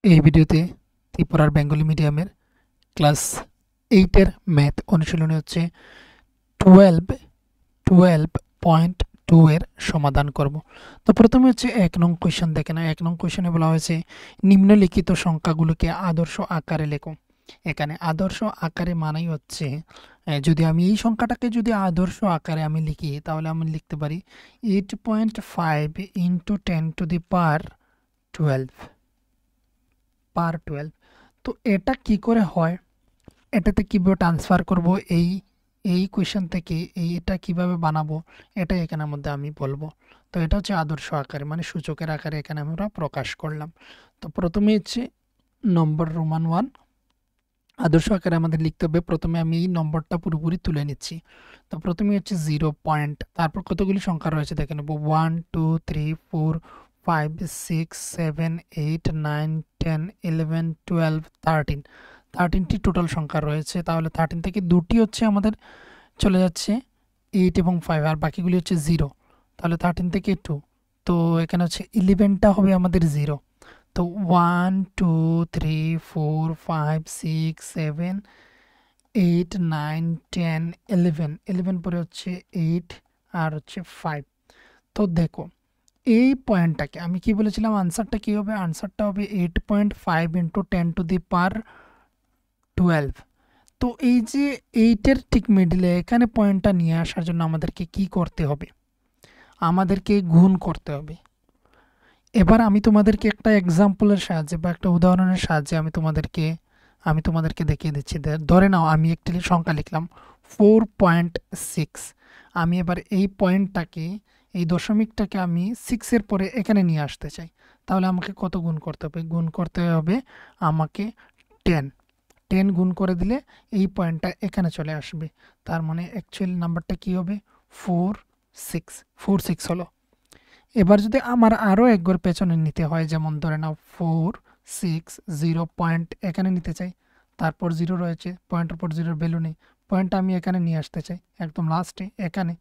এই ভিডিওতে ত্রিপুরার বেঙ্গলি মিডিয়ামের ক্লাস 8 এর ম্যাথ অনুশীলনী হচ্ছে 12.2 এর সমাধান করব। তো প্রথমে হচ্ছে 1 নং কোয়েশ্চেন দেখে না। 1 নং কোয়েশ্চেনে বলা হয়েছে নিম্নলিখিত সংখ্যাগুলোকে আদর্শ আকারে লেখো। এখানে আদর্শ আকারে মানেই হচ্ছে যদি আমি এই সংখ্যাটাকে যদি আদর্শ আকারে আমি লিখি তাহলে আমি লিখতে পারি 8.5 ইন্টু 10^12 12। তো এটা কি করে হয়, এটাতে কিভাবে ট্রান্সফার করব, এই এই কোয়েশ্চেন থেকে এটা কিভাবে বানাবো, এটা এখানের মধ্যে আমি বলবো। তো এটা হচ্ছে আদর্শ আকারে, মানে সূচকের আকারে এখানে আমরা প্রকাশ করলাম। তো প্রথমে হচ্ছে নম্বর রোমান 1 আদর্শ আকারে আমাদের লিখতে হবে। প্রথমে আমি এই নম্বরটা পুরোপুরি তুলে নিচ্ছি। তো প্রথমে হচ্ছে 0 পয়েন্ট, তারপর কতগুলি সংখ্যা রয়েছে দেখে নেব 1 2 3 4 5 6 7 8 9 10 11 12 13। 13টি টোটাল সংখ্যা রয়েছে। তাহলে 13 থেকে দুটি হচ্ছে আমাদের চলে যাচ্ছে 8 এবং 5, আর বাকিগুলি হচ্ছে 0। তাহলে 13 থেকে 2, তো এখানে হচ্ছে 11টা হবে আমাদের 0। তো 1 2 3 4 5 6 7 8 9 10 11 পরে হচ্ছে 8 আর হচ্ছে 5। তো দেখো এই পয়েন্টটাকে আমি কি বলেছিলাম, আনসারটা কি হবে, আনসারটা হবে 8.5 ইন্টু 10^12। তো এই যে 8-এর ঠিক মিডলে এখানে পয়েন্টটা নিয়ে আসার জন্য আমাদেরকে কি করতে হবে, আমাদেরকে গুণ করতে হবে। এবার আমি তোমাদেরকে একটা এক্সাম্পলের সাহায্যে বা একটা উদাহরণের সাহায্যে আমি তোমাদেরকে দেখিয়ে দিচ্ছি। ধরে নাও আমি একটি সংখ্যা লিখলাম 4.6। আমি এবার এই পয়েন্টটাকে, এই দশমিকটাকে আমি 6-এর পরে এখানে নিয়ে আসতে চাই। তাহলে আমাকে কত গুণ করতে হবে, গুণ করতে হবে আমাকে 10 গুণ করে দিলে এই পয়েন্টটা এখানে চলে আসবে। তার মানে অ্যাকচুয়াল নাম্বারটা কি হবে, 46 হলো। এবার যদি আমার আরও এক ঘর পেছনে নিতে হয়, যেমন ধরে নাও 4 6 0 পয়েন্ট এখানে নিতে চাই, তারপর 0 রয়েছে, পয়েন্টের পর 0-এর ভ্যালু নেই, পয়েন্টটা আমি এখানে নিয়ে আসতে চাই একদম লাস্টে এখানে।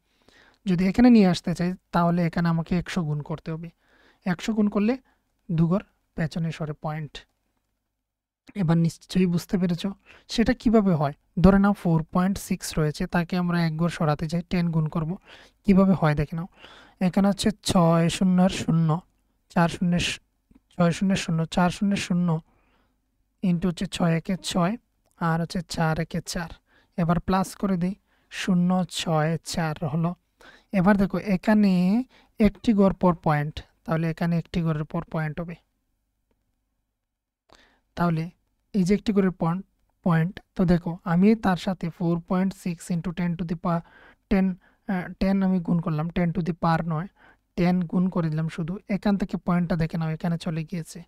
যদি এখানে নিয়ে আসতে চাই তাহলে এখানে আমাকে 100 গুণ করতে হবে। 100 গুণ করলে দুঘর পেছনে সরে পয়েন্ট। এবার নিশ্চয়ই বুঝতে পেরেছ সেটা কিভাবে হয়। ধরে নাও 4.6 রয়েছে, তাকে আমরা এক ঘর সরাতে চাই, 10 গুণ করব। কিভাবে হয় দেখে নাও। এখানে হচ্ছে 6 0 0 4 0 6 0 0 4 0 0 ইন্টু হচ্ছে 6 1 6 আর হচ্ছে 4 1 4। এবার প্লাস করে দিই, 0 6 4 হলো। এবার দেখো এখানে একটি ঘর পর পয়েন্ট, তাহলে এখানে একটি ঘরের পর পয়েন্ট হবে। তাহলে এই যে একটি করে পয়েন্ট, তো দেখো আমি তার সাথে 4.6 ইন্টু 10 আমি গুণ করলাম, 10 10 গুণ করে দিলাম শুধু। এখান থেকে পয়েন্টটা দেখে নাও এখানে চলে গিয়েছে।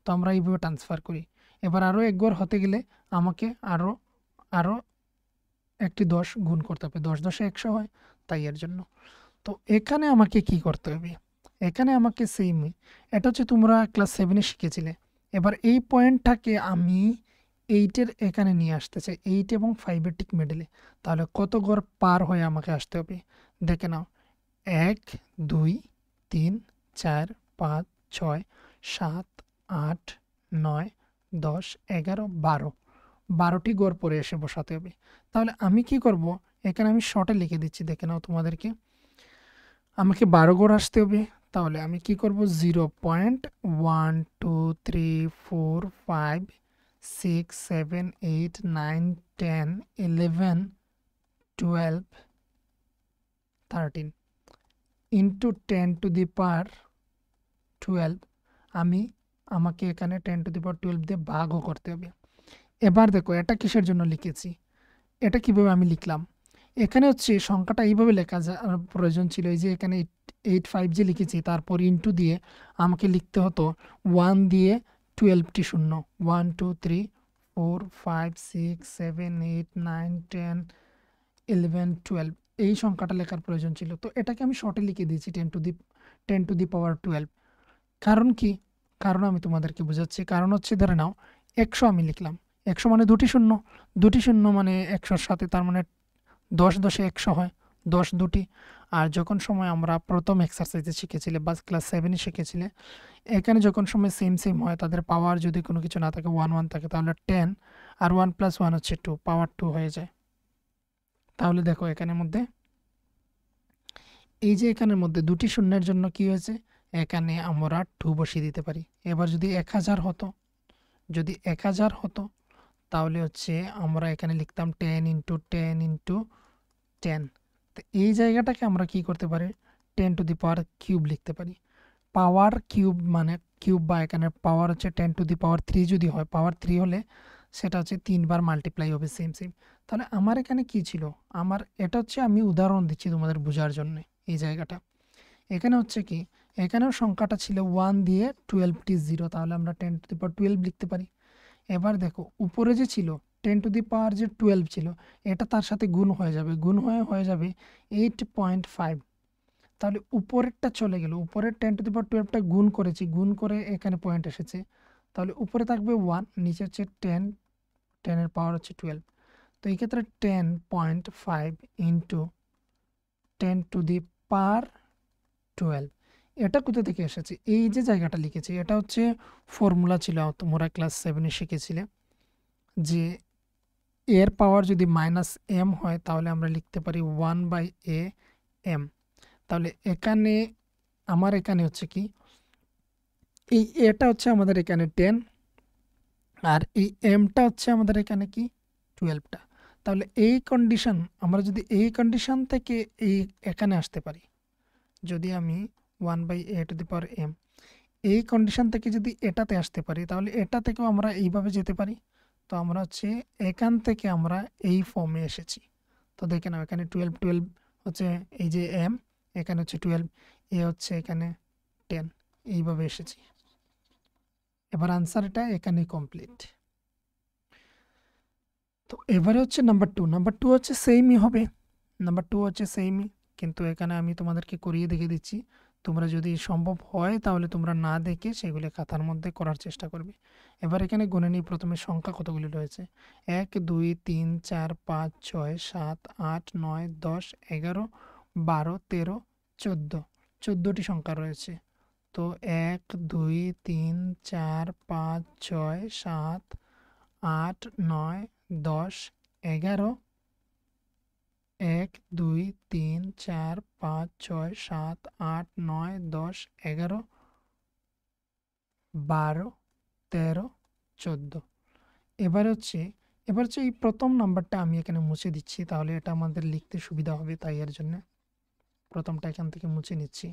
তো আমরা এইভাবে ট্রান্সফার করি। এবার আরও এক ঘর হতে গেলে আমাকে আরও একটি 10 গুণ করতে হবে, 10 10 100 হয়, তাই এর জন্য। তো এখানে আমাকে কি করতে হবে, এখানে আমাকে সেমই, এটা হচ্ছে তোমরা ক্লাস 7-এ শিখেছিলে। এবার এই পয়েন্টটাকে আমি 8-এর এখানে নিয়ে আসতে চাই, 8 এবং 5-এর ঠিক মিডলে। তাহলে কত ঘর পার হয়ে আমাকে আসতে হবে দেখে নাও, 1 2 3 4 5 6 7 8 9 10 11 12, 12টি ঘর পরে এসে বসাতে হবে। তাহলে আমি কি করব, এখানে আমি শর্টে লিখে দিচ্ছি দেখে নাও তোমাদেরকে, আমাকে 12 ঘর আসতে হবে। তাহলে আমি কি করব, 0.1 2 3 4 5 6 7 8 9 10 11 12 13 ইন্টু 10^12 আমাকে এখানে 10^12 দিয়ে ভাগও করতে হবে। এবার দেখো এটা কিসের জন্য লিখেছি, এটা কিভাবে আমি লিখলাম। এখানে হচ্ছে সংখ্যাটা এইভাবে লেখা প্রয়োজন ছিল, এই যে এখানে 85 যে লিখেছি তারপর ইন্টু দিয়ে আমাকে লিখতে হতো 1 দিয়ে 12টি শূন্য, 1 2 3 4 5 6 7 8 9 10 11 12, এই সংখ্যাটা লেখার প্রয়োজন ছিল। তো এটাকে আমি শর্টে লিখে দিয়েছি 10^12। কারণ কি, কারণ আমি তোমাদেরকে বোঝাচ্ছি। কারণ হচ্ছে ধরে নাও 100 আমি লিখলাম, 100 মানে দুটি শূন্য, দুটি শূন্য মানে 100-র সাথে, তার মানে 10 10 100 হয়, 10 দুটি। আর যখন সময় আমরা প্রথম এক্সারসাইজে শিখেছিলে বা ক্লাস 7 এ শিখেছিলে, এখানে যখন সময় সেম সেম হয়, তাদের পাওয়ার যদি কোনো কিছু না থাকে, 1 1 থাকে, তাহলে 10 আর 1 + 1 হচ্ছে 2, পাওয়ার 2 হয়ে যায়। তাহলে দেখো এখানের মধ্যে এই যে এখানের মধ্যে দুটি শূন্যের জন্য কি হয়েছে, এখানে আমরা 2 বসিয়ে দিতে পারি। এবার যদি 1000 হতো, যদি 1000 হতো, তাহলে হচ্ছে আমরা এখানে লিখতাম 10 × 10 × 10। তো এই জায়গাটাকে আমরা কি করতে পারি, 10 টু দি পাওয়ার কিউব লিখতে পারি। পাওয়ার কিউব মানে কিউব, বা এখানে পাওয়ার হচ্ছে 10 টু দি পাওয়ার 3 যদি হয়, পাওয়ার 3 হলে সেটা হচ্ছে 3 বার মাল্টিপ্লাই হবে সেম সেম। তাহলে আমার এখানে কি ছিল, আমার এটা হচ্ছে আমি উদাহরণ দিচ্ছি তোমাদের বোঝার জন্য এই জায়গাটা। এখানে হচ্ছে কি, এখানেও সংখ্যাটা ছিল 1 দিয়ে 12টি 0, তাহলে আমরা 10 টু দি পাওয়ার 12 লিখতে পারি। এবার দেখো উপরে যে ছিল 10 টু দি পাওয়ার যে 12 ছিল, এটা তার সাথে গুণ হয়ে যাবে, গুণ হয়ে যাবে 8.5। তাহলে উপরেরটা চলে গেল, উপরের 10 টু দি পাওয়ার 12টা গুণ করেছি, গুণ করে এখানে পয়েন্ট এসেছে। তাহলে উপরে থাকবে 1, নিচে হচ্ছে 10, 10 এর পাওয়ার হচ্ছে 12। তো এই ক্ষেত্রে 10.5 × 10 টু দি পাওয়ার 12, এটা কোথা থেকে এসেছে, এই যে জায়গাটা লিখেছি এটা হচ্ছে ফর্মুলা ছিল, তোমরা ক্লাস 7 এ শিখেছিলে যে এর পাওয়ার যদি -m হয়, তাহলে আমরা লিখতে পারি 1/am। তাহলে এখানে আমার এখানে হচ্ছে কি, এই এটা হচ্ছে আমাদের এখানে 10, আর এই এমটা হচ্ছে আমাদের এখানে কি 12টা। তাহলে এই কন্ডিশন, আমরা যদি এই কন্ডিশন থেকে এই এখানে আসতে পারি, যদি আমি 1/a⁴m এই কন্ডিশন থেকে যদি এটাতে আসতে পারি, তাহলে এটা থেকেও আমরা এইভাবে যেতে পারি। তো আমরা হচ্ছে এখান থেকে আমরা এই ফর্মে এসেছি। তো দেখে নাও এখানে 12 12 হচ্ছে এই যে m, এখানে হচ্ছে 12, এ হচ্ছে এখানে 10, এইভাবে এসেছি। এবার আনসার এটা এখানেই কমপ্লিট। তো এবারে হচ্ছে নাম্বার 2, নাম্বার 2 হচ্ছে সেমই হবে, নাম্বার 2 হচ্ছে সেমই, কিন্তু এখানে আমি তোমাদেরকে করিয়ে দেখিয়ে দিচ্ছি। তোমরা যদি সম্ভব হয় তাহলে তোমরা না দেখে সেগুলি খাতার মধ্যে করার চেষ্টা করবে। এবার এখানে গুনে নিই প্রথমে সংখ্যা কতগুলি রয়েছে, 1 2 3 4 5 6 7 8 9 10 11 12 13 14, 14টি সংখ্যা রয়েছে। তো 1 2 3 4 5 6 7 8 9 10 11, 1 2 3 4 5 6 7 8 9 10 11 12 13 14। এবার হচ্ছে এই প্রথম নাম্বারটা আমি এখানে মুছে দিচ্ছি, তাহলে এটা আমাদের লিখতে সুবিধা হবে, তাই এর জন্য প্রথমটা এখান থেকে মুছে নিচ্ছি।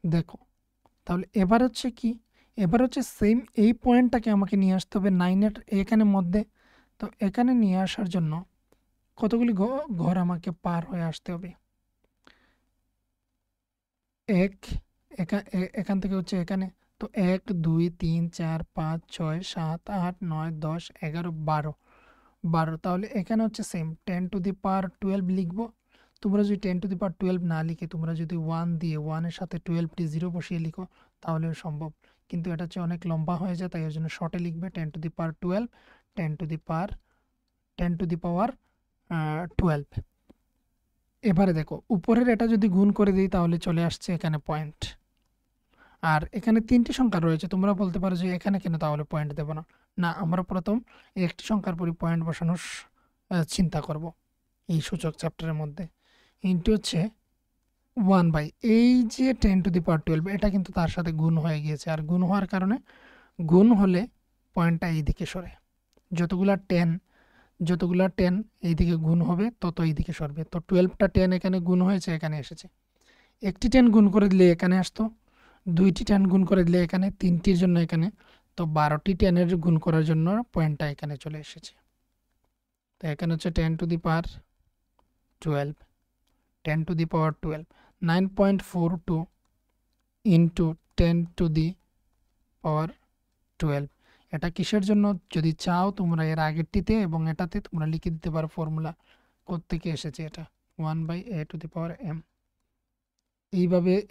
দেখো তাহলে এবার হচ্ছে কি, এবার হচ্ছে সেম এই পয়েন্টটাকে আমাকে নিয়ে আসতে হবে 9 এর এখানে মধ্যে। তো এখানে নিয়ে আসার জন্য কতগুলি ঘর আমাকে পার হয়ে আসতে হবে, এক এখান থেকে হচ্ছে এখানে। তো 1 2 3 4 5 6 7 8 9 10 11 12 12। তাহলে এখানে হচ্ছে সেম 10 টু দি পাওয়ার 12 লিখবো। তোমরা যদি 10 টু দি পাওয়ার 12 না লিখে তোমরা যদি 1 দিয়ে 1 এর সাথে 12টি 0 বসিয়ে লিখো, তাহলেও সম্ভব। কিন্তু এটা হচ্ছে অনেক লম্বা হয়ে যায়, তাই এর জন্য শর্টে লিখবে 10 to the power 12, 10 to the power 12। এবারে দেখো উপরের এটা যদি গুণ করে দিই, তাহলে চলে আসছে এখানে পয়েন্ট। আর এখানে 3টি সংখ্যা রয়েছে, তোমরা বলতে পারো যে এখানে কেন তাহলে পয়েন্ট দেব না। না, আমরা প্রথম একটি সংখ্যার পরে পয়েন্ট বসানোর চিন্তা করব এই সূচক চ্যাপ্টারের মধ্যে। ইনটু হচ্ছে 1 এই যে 10 টু দি পাওয়ার 12, এটা কিন্তু তার সাথে গুণ হয়ে গিয়েছে, আর গুণ হওয়ার কারণে, গুণ হলে পয়েন্টটা এই দিকে সরে, যতগুলা 10 এই দিকে গুণ হবে তত এই দিকে সরবে। তো 12টা 10 এখানে গুণ হয়েছে, এখানে এসেছে। একটি 10 গুণ করে দিলে এখানে আসতো, 2টি 10 গুণ করে দিলে এখানে, 3টির জন্য এখানে। তো 12টি 10-এর গুণ করার জন্য পয়েন্টটা এখানে চলে এসেছে। তো এখানে হচ্ছে 10 to the power 12, 10 to the power 12, 9.42 into 10 to the power 12। এটা কিসের জন্য, যদি চাও তোমরা এর আগেরটিতে এবং এটাতে তোমরা লিখে দিতে পারো ফর্মুলা কোত্থেকে এসেছে এটা, 1/a⁴m।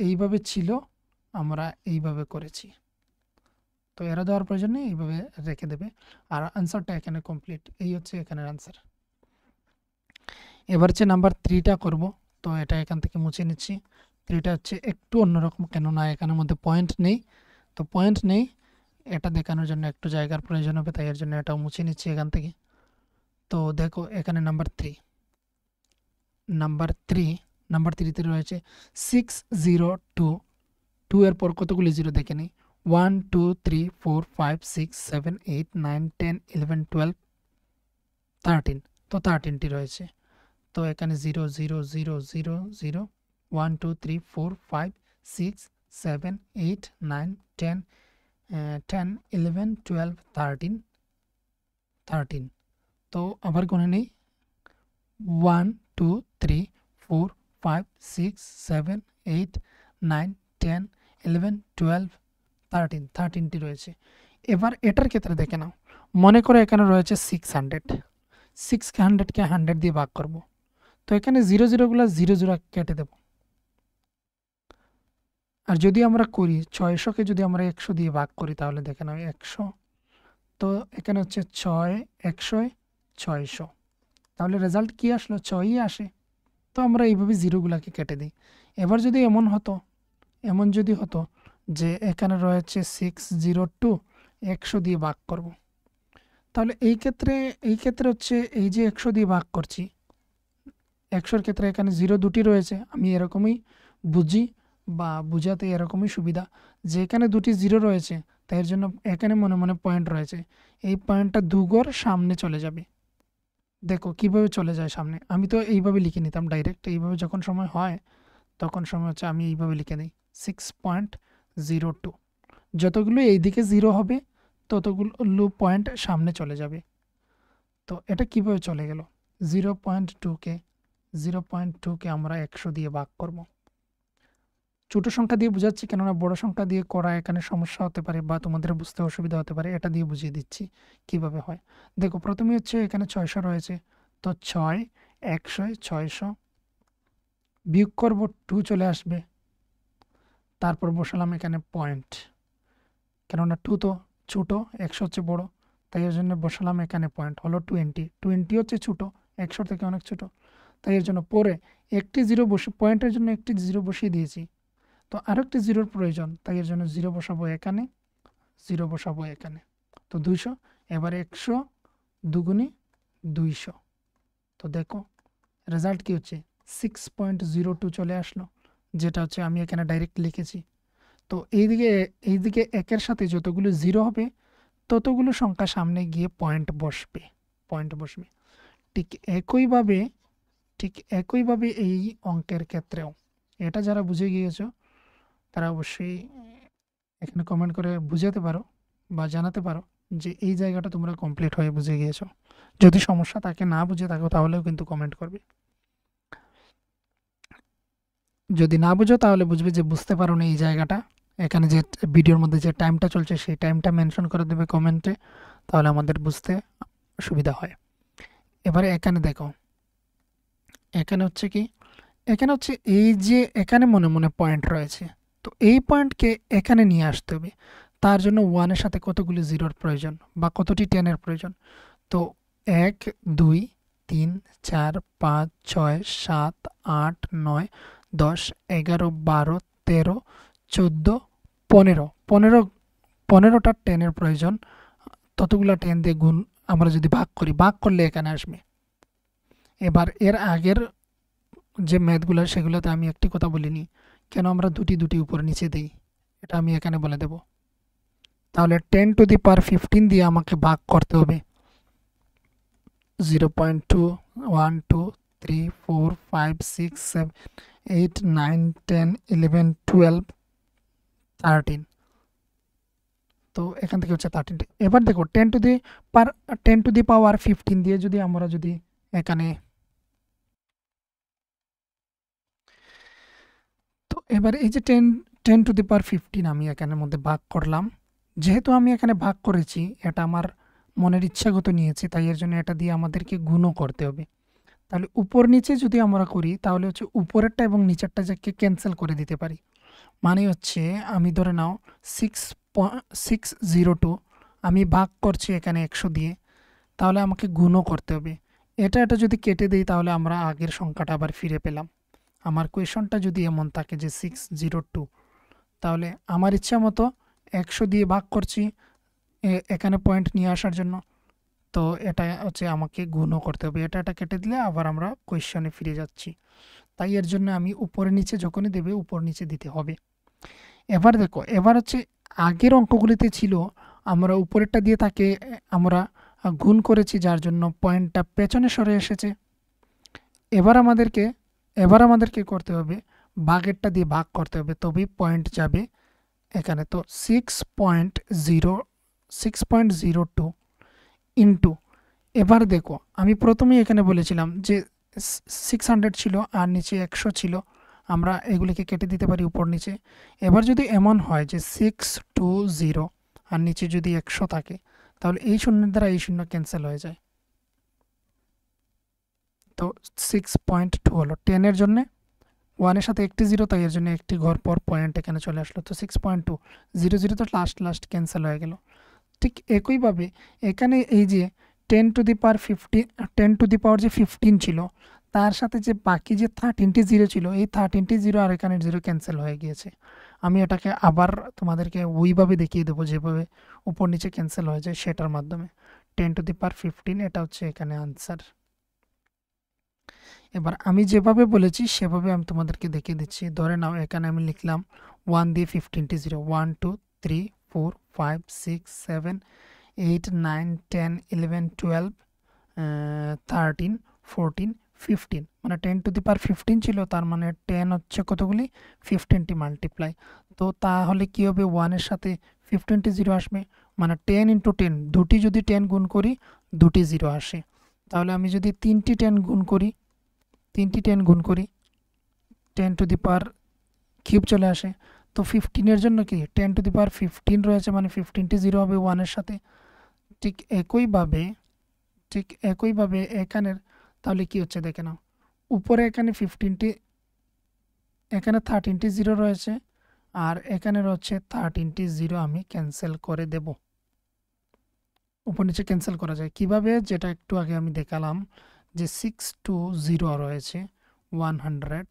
এইভাবে ছিল, আমরা এইভাবে করেছি। তো এরা দেওয়ার প্রয়োজন নেই, এইভাবে রেখে দেবে। আর আনসারটা এখানে কমপ্লিট, এই হচ্ছে এখানের আনসার। এবার হচ্ছে নাম্বার 3টা করব। তো এটা এখান থেকে মুছে নিচ্ছি। 3টা হচ্ছে একটু অন্যরকম, কেননা এখানের মধ্যে পয়েন্ট নেই। তো পয়েন্ট নেই, এটা দেখানোর জন্য একটু জায়গার প্রয়োজন হবে, তাই এর জন্য এটাও মুছে নিচ্ছি এখান থেকে। তো দেখো এখানে নাম্বার 3তে রয়েছে 602। 2 এর পর কতগুলি জিরো দেখে নিই। 1 2 3 4 5 6 7 8 9 10 11 12 13। তো 13টি রয়েছে। তো এখানে 0 0 0 0 0 1 2 3 4 5 6 7 8 9 10 10 11 12 13 13। তো আবার গুনে নেই 1 2 3 4 5 6 7 8 9 10 11 12 13। 13টি রয়েছে। এবার এটার ক্ষেত্রে দেখে নাও, মনে করো এখানে রয়েছে 600কে 100 দিয়ে ভাগ করব। তো এখানে 0 0 কেটে দেব। আর যদি আমরা করি 600কে যদি আমরা 100 দিয়ে ভাগ করি, তাহলে দেখে নাও 100। তো এখানে হচ্ছে 6 100 600। তাহলে রেজাল্ট কি আসলো? 6ই আসে। তো আমরা এইভাবে জিরোগুলাকে কেটে দিই। এবার যদি এমন যদি হতো যে এখানে রয়েছে 602, 100 দিয়ে ভাগ করব, তাহলে এই ক্ষেত্রে হচ্ছে এই যে 100 দিয়ে ভাগ করছি, 100-র ক্ষেত্রে এখানে 0 দুটি রয়েছে। আমি এরকমই বুঝি বা বুঝাতে এরকমই সুবিধা, যে এখানে দুটি 0 রয়েছে, তাই এর জন্য এখানে মনে মনে পয়েন্ট রয়েছে। এই পয়েন্টটা দুঘর সামনে চলে যাবে। দেখো কিভাবে চলে যায় সামনে। আমি তো এইভাবে লিখে নিতাম ডাইরেক্ট, এইভাবে যখন সময় হয় তখন সময় হচ্ছে আমি এইভাবে লিখে দিই 6.02। যতগুলো এইদিকে 0 হবে ততগুলো পয়েন্ট সামনে চলে যাবে। তো এটা কিভাবে চলে গেল? 0.2কে আমরা 100 দিয়ে ভাগ করব। ছোট সংখ্যা দিয়ে বুঝাচ্ছি, কেননা বড় সংখ্যা দিয়ে করা এখানে সমস্যা হতে পারে বা তোমাদের বুঝতে অসুবিধা হতে পারে। এটা দিয়ে বুঝিয়ে দিচ্ছি কিভাবে হয়। দেখো প্রথমে হচ্ছে এখানে 600 রয়েছে। তো 6 100 600 বিয়োগ করব, 2 চলে আসবে। তারপর বসালাম এখানে পয়েন্ট, কেননা 2 তো ছোট, 100 হচ্ছে বড়, তাই এর জন্য বসালাম এখানে পয়েন্ট। হলো 20। 20 হচ্ছে ছোট, 100 থেকে অনেক ছোট, তাই এর জন্য পরে একটি জিরো পয়েন্টের জন্য একটি জিরো বসিয়ে দিয়েছি। তো আরেকটি জিরোর প্রয়োজন, তাই এর জন্য জিরো বসাবো এখানে, জিরো বসাবো এখানে। তো 200। এবারে 100 দুগুণে 200। তো দেখো রেজাল্ট কি হচ্ছে 6.02 চলে আসলো, যেটা হচ্ছে আমি এখানে ডাইরেক্ট লিখেছি। তো এইদিকে একের সাথে যতগুলো জিরো হবে ততগুলো সংখ্যা সামনে গিয়ে পয়েন্ট বসবে। ঠিক একইভাবে এই অঙ্কের ক্ষেত্রেও। এটা যারা বুঝে গিয়েছো তারা অবশ্যই এখানে কমেন্ট করে বুঝাতে পারো বা জানাতে পারো যে এই জায়গাটা তোমরা কমপ্লিট হয়ে বুঝে গিয়েছো। যদি সমস্যা তাকে না বুঝে থাকো তাহলেও কিন্তু কমেন্ট করবে। যদি না বুঝো তাহলে বুঝবে যে বুঝতে পারো না এই জায়গাটা। এখানে যে ভিডিওর মধ্যে যে টাইমটা চলছে সেই টাইমটা মেনশন করে দেবে কমেন্টে, তাহলে আমাদের বুঝতে সুবিধা হয়। এবারে এখানে দেখো, এখানে হচ্ছে কি, এখানে হচ্ছে এই যে এখানে মনে মনে পয়েন্ট রয়েছে, তো এই পয়েন্টকে এখানে নিয়ে আসতে হবে। তার জন্য 1-এর সাথে কতগুলি জিরোর প্রয়োজন বা কতটি 10-এর প্রয়োজন। তো 1 2 3 4 5 6 7 8 9 10 11 12 13 14 15টা 10-এর প্রয়োজন। ততগুলা 10 দিয়ে গুণ আমরা যদি ভাগ করলে এখানে আসবে। এবার এর আগের যে ম্যাথগুলো সেগুলোতে আমি একটি কথা বলিনি, কেন আমরা দুটি উপরে নিচে দিই, এটা আমি এখানে বলে দেব। তাহলে 10^15 দিয়ে আমাকে ভাগ করতে হবে 0.2 1 2 3 4 5 6 7 8 9 10 11 12 13। তো এখান থেকে হচ্ছে 13। এবার দেখো 10^15 দিয়ে যদি আমরা এখানে, তো এবার এই যে 10^15 আমি এখানের মধ্যে ভাগ করলাম। যেহেতু আমি এখানে ভাগ করেছি, এটা আমার মনের ইচ্ছাগত নিয়েছি, তাই এর জন্য এটা দিয়ে আমাদেরকে গুণও করতে হবে। তাহলে উপর নিচে যদি আমরা করি তাহলে হচ্ছে উপরেরটা এবং নিচেরটা যাকে ক্যান্সেল করে দিতে পারি। মানে হচ্ছে আমি ধরে নাও 602 আমি ভাগ করছি এখানে 100 দিয়ে, তাহলে আমাকে গুণও করতে হবে। এটা যদি কেটে দিই তাহলে আমরা আগের সংখ্যাটা আবার ফিরে পেলাম। আমার কোয়েশনটা যদি এমন থাকে যে 602, তাহলে আমার ইচ্ছা মতো 100 দিয়ে ভাগ করছি এখানে পয়েন্ট নিয়ে আসার জন্য। তো এটা হচ্ছে আমাকে গুণও করতে হবে। এটা কেটে দিলে আবার আমরা কোয়েশনে ফিরে যাচ্ছি। তাই এর জন্য আমি উপরে নিচে যখনই দেবে উপর নিচে দিতে হবে। এবার দেখো, এবার হচ্ছে আগের অঙ্কগুলিতে ছিল আমরা উপরেরটা দিয়ে তাকে আমরা গুণ করেছি, যার জন্য পয়েন্টটা পেছনে সরে এসেছে। এবার আমাদেরকে করতে হবে ভাগেরটা দিয়ে ভাগ করতে হবে, তবেই পয়েন্ট যাবে এখানে। তো 6.02 ইন্টু, এবার দেখো আমি প্রথমেই এখানে বলেছিলাম যে 600 ছিল আর নিচে 100 ছিল, আমরা এগুলিকে কেটে দিতে পারি উপর নিচে। এবার যদি এমন হয় যে 620 আর নিচে যদি 100 থাকে, তাহলে এই শূন্যের দ্বারা এই শূন্য ক্যান্সেল হয়ে যায়। তো 6.2 হলো 10-এর জন্য, 1-এর সাথে একটি 0, তাই এর জন্য একটি ঘর পর পয়েন্ট এখানে চলে আসলো। তো 6.2, 0 তো লাস্ট ক্যান্সেল হয়ে গেল। ঠিক একইভাবে এখানে এই যে 10 টু দি পাওয়ার যে 15 ছিল, তার সাথে যে বাকি যে 13টি 0 ছিল, এই 13টি 0 আর এখানে 0 ক্যান্সেল হয়ে গিয়েছে। আমি এটাকে আবার তোমাদেরকে ওইভাবে দেখিয়ে দেবো যেভাবে উপর নিচে ক্যান্সেল হয়ে যায় সেটার মাধ্যমে। 10 টু দি পাওয়ার 15, এটা হচ্ছে এখানে আনসার। এবার আমি যেভাবে বলেছি সেভাবে আমি তোমাদেরকে দেখিয়ে দিচ্ছি। ধরে নাও এখানে আমি লিখলাম 1 দিয়ে 15টি 0, 1 2 3 4 5 6 7 8 9 10 11 12 13 14 15, মানে 10 টু দি পাওয়ার 15 ছিল, তার মানে 10 হচ্ছে কতগুলি 15টি মাল্টিপ্লাই। তো তাহলে কি হবে, 1-এর সাথে 15টি 0 আসবে, মানে 10 ইন্টু 10, দুটি যদি 10 গুণ করি দুটি 0 আসে। তাহলে আমি যদি 3টি 10 গুণ করি 10 টু দি পাওয়ার কিউব চলে আসে। তো 15-এর জন্য কি 10 টু দি পাওয়ার 15 রয়েছে, মানে 15টি 0 হবে 1-এর সাথে। ঠিক একইভাবে এখানের তাহলে কি হচ্ছে দেখে নাও, উপরে এখানে 13টি 0 রয়েছে আর এখানে রয়েছে 13টি 0, আমি ক্যান্সেল করে দেব। উপর নিচে ক্যান্সেল করা যায় কিভাবে, যেটা একটু আগে আমি দেখালাম যে 620 রয়েছে 100,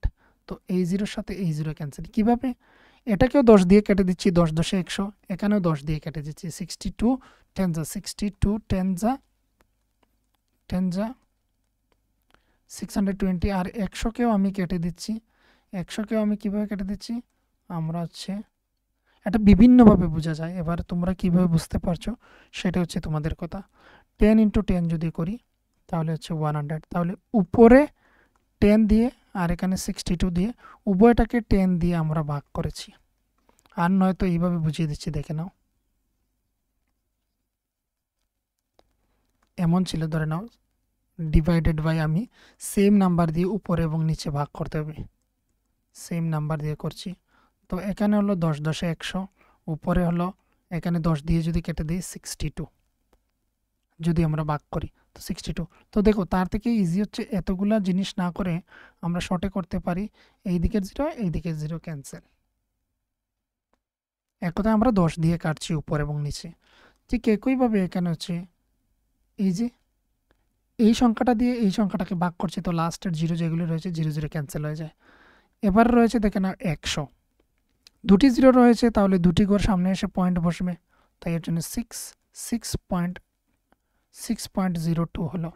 তো এই 0-র সাথে এই 0 ক্যান্সেল কিভাবে, এটাকেও 10 দিয়ে কেটে দিচ্ছি, 10 10 100, এখানেও 10 দিয়ে কেটে দিচ্ছি, 62 10 যা 620, আর 100কেও আমি কেটে দিচ্ছি। 100কেও আমি কীভাবে কেটে দিচ্ছি, আমরা হচ্ছে এটা বিভিন্নভাবে বোঝা যায়। এবার তোমরা কিভাবে বুঝতে পারছো সেটা হচ্ছে তোমাদের কথা। 10 ইন্টু 10 যদি করি তাহলে হচ্ছে 100, তাহলে উপরে 10 দিয়ে আর এখানে 62 দিয়ে উভয়টাকে 10 দিয়ে আমরা ভাগ করেছি। আর নয়তো এইভাবে বুঝিয়ে দিচ্ছি, দেখে নাও। এমন ছিল, ধরে নাও ডিভাইডেড বাই, আমি সেম নাম্বার দিয়ে উপরে এবং নিচে ভাগ করতে হবে, সেম নাম্বার দিয়ে করছি। তো এখানে হলো 10 10 100, উপরে হলো এখানে 10 দিয়ে যদি কেটে দিই 62, যদি আমরা ভাগ করি তো 62। তো দেখো তার থেকে ইজি হচ্ছে এতগুলা জিনিস না করে আমরা শর্টে করতে পারি, এই দিকের 0 এই দিকের 0 ক্যান্সেল। এক কথায় আমরা 10 দিয়ে কাটছি উপর এবং নিচে। ঠিক একইভাবে এখানে হচ্ছে এই যে এই সংখ্যাটা দিয়ে এই সংখ্যাটাকে ভাগ করছে, তো লাস্টের 0 যেগুলো রয়েছে 0 0 ক্যান্সেল হয়ে যায়। এবার রয়েছে দেখে না 100, দুটি 0 রয়েছে, তাহলে দুটি ঘর সামনে এসে পয়েন্ট বসবে, তাই এর জন্য 6.02 হলো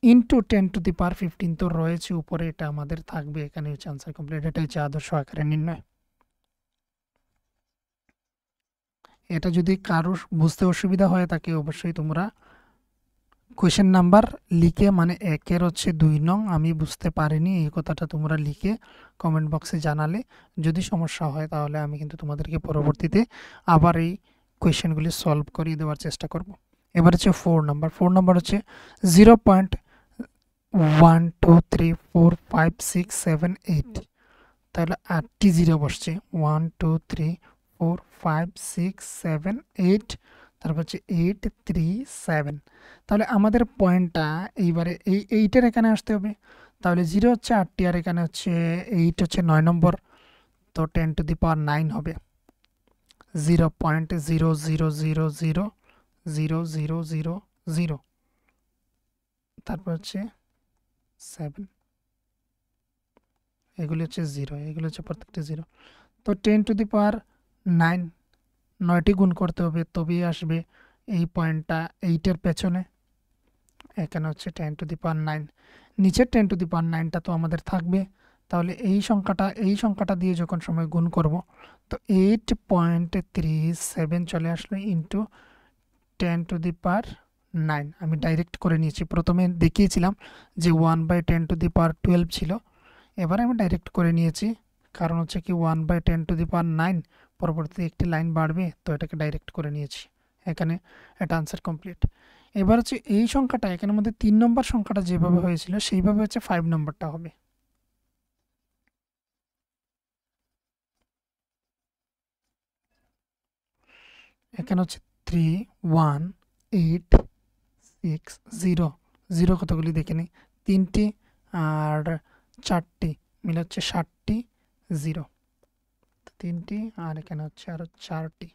ইন্টু 10 টু দি পাওয়ার 15 তো রয়েছে উপরে, এটা আমাদের থাকবে, এখানে হচ্ছে আনসার কমপ্লিট। এটা হচ্ছে আদর্শ আকারে নির্ণয়। এটা যদি কারোর বুঝতে অসুবিধা হয় তাকে অবশ্যই তোমরা কোয়েশ্চেন নাম্বার লিখে, মানে 1-এর হচ্ছে 2 নং আমি বুঝতে পারিনি এই কথাটা তোমরা লিখে কমেন্ট বক্সে জানালে, যদি সমস্যা হয় তাহলে আমি কিন্তু তোমাদেরকে পরবর্তীতে আবার এই কোয়েশ্চেনগুলি সলভ করিয়ে দেওয়ার চেষ্টা করব। এবার হচ্ছে 4 নাম্বার হচ্ছে 0.1234567 তাহলে 8টি 0 বসছে, 1 2 3 4 5 6 7 8, তারপর হচ্ছে 8 3 7। তাহলে আমাদের পয়েন্টটা এইবারে এই 8-এর এখানে আসতে হবে, তাহলে 0 হচ্ছে 8টি আর এখানে হচ্ছে 8 হচ্ছে 9 নম্বর, তো 10 টু দি পাওয়ার 9 হবে। 0.0000000, তারপর হচ্ছে 7, এগুলি হচ্ছে 0, এগুলো হচ্ছে প্রত্যেকটা 0। তো 10⁹9, 9টি গুণ করতে হবে তবেই আসবে এই পয়েন্টটা 8-এর পেছনে। এখানে হচ্ছে 10⁹9, নিচের 10⁹9টা তো আমাদের থাকবে। তাহলে এই সংখ্যাটা দিয়ে যখন সময় গুণ করব, তো 8.37 চলে আসলো ইন্টু 10⁹9। আমি ডাইরেক্ট করে নিয়েছি, প্রথমে দেখিয়েছিলাম যে 1/10⁻12 ছিল, এবার আমি ডাইরেক্ট করে নিয়েছি, কারণ হচ্ছে কি 1/10⁹9 পরবর্তীতে একটি লাইন বাড়বে, তো এটাকে ডাইরেক্ট করে নিয়েছি। এখানে এটা আনসার কমপ্লিট। এবার হচ্ছে এই সংখ্যাটা, এখানের মধ্যে 3 নম্বর সংখ্যাটা যেভাবে হয়েছিল সেইভাবে হচ্ছে 5 নম্বরটা হবে। এখানে হচ্ছে 3 1 8 6 0, 0 কতগুলি দেখে নিই, 3টি আর 4টি মিলে হচ্ছে 7টি 0, 3টি আর এখানে হচ্ছে আরো 4টি।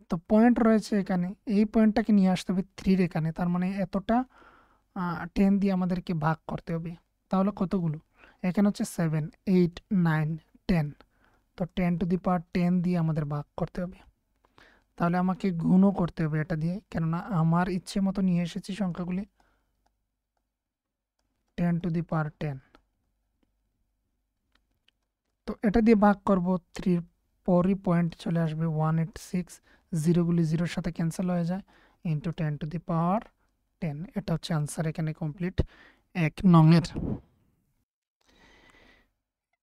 তো পয়েন্ট রয়েছে এখানে, এই পয়েন্টটাকে নিয়ে আসতে হবে 3 এখানে, তার মানে এতটা 10 দিয়ে আমাদেরকে ভাগ করতে হবে। তাহলে কতগুলো, এখানে হচ্ছে 7 8 9 10, তো 10⁻10 দিয়ে আমাদের ভাগ করতে হবে। তাহলে আমাকে গুণও করতে হবে এটা দিয়ে, কেননা আমার ইচ্ছে মতো নিয়ে এসেছি সংখ্যাগুলি। 10⁻10, তো এটা দিয়ে ভাগ করব, 3 পরই পয়েন্ট চলে আসবে 186, 0গুলি 0-র সাথে ক্যান্সেল হয়ে যায়, ইন্টু 10⁻10। এটা হচ্ছে আনসার এখানে কমপ্লিট 1 নংয়ের।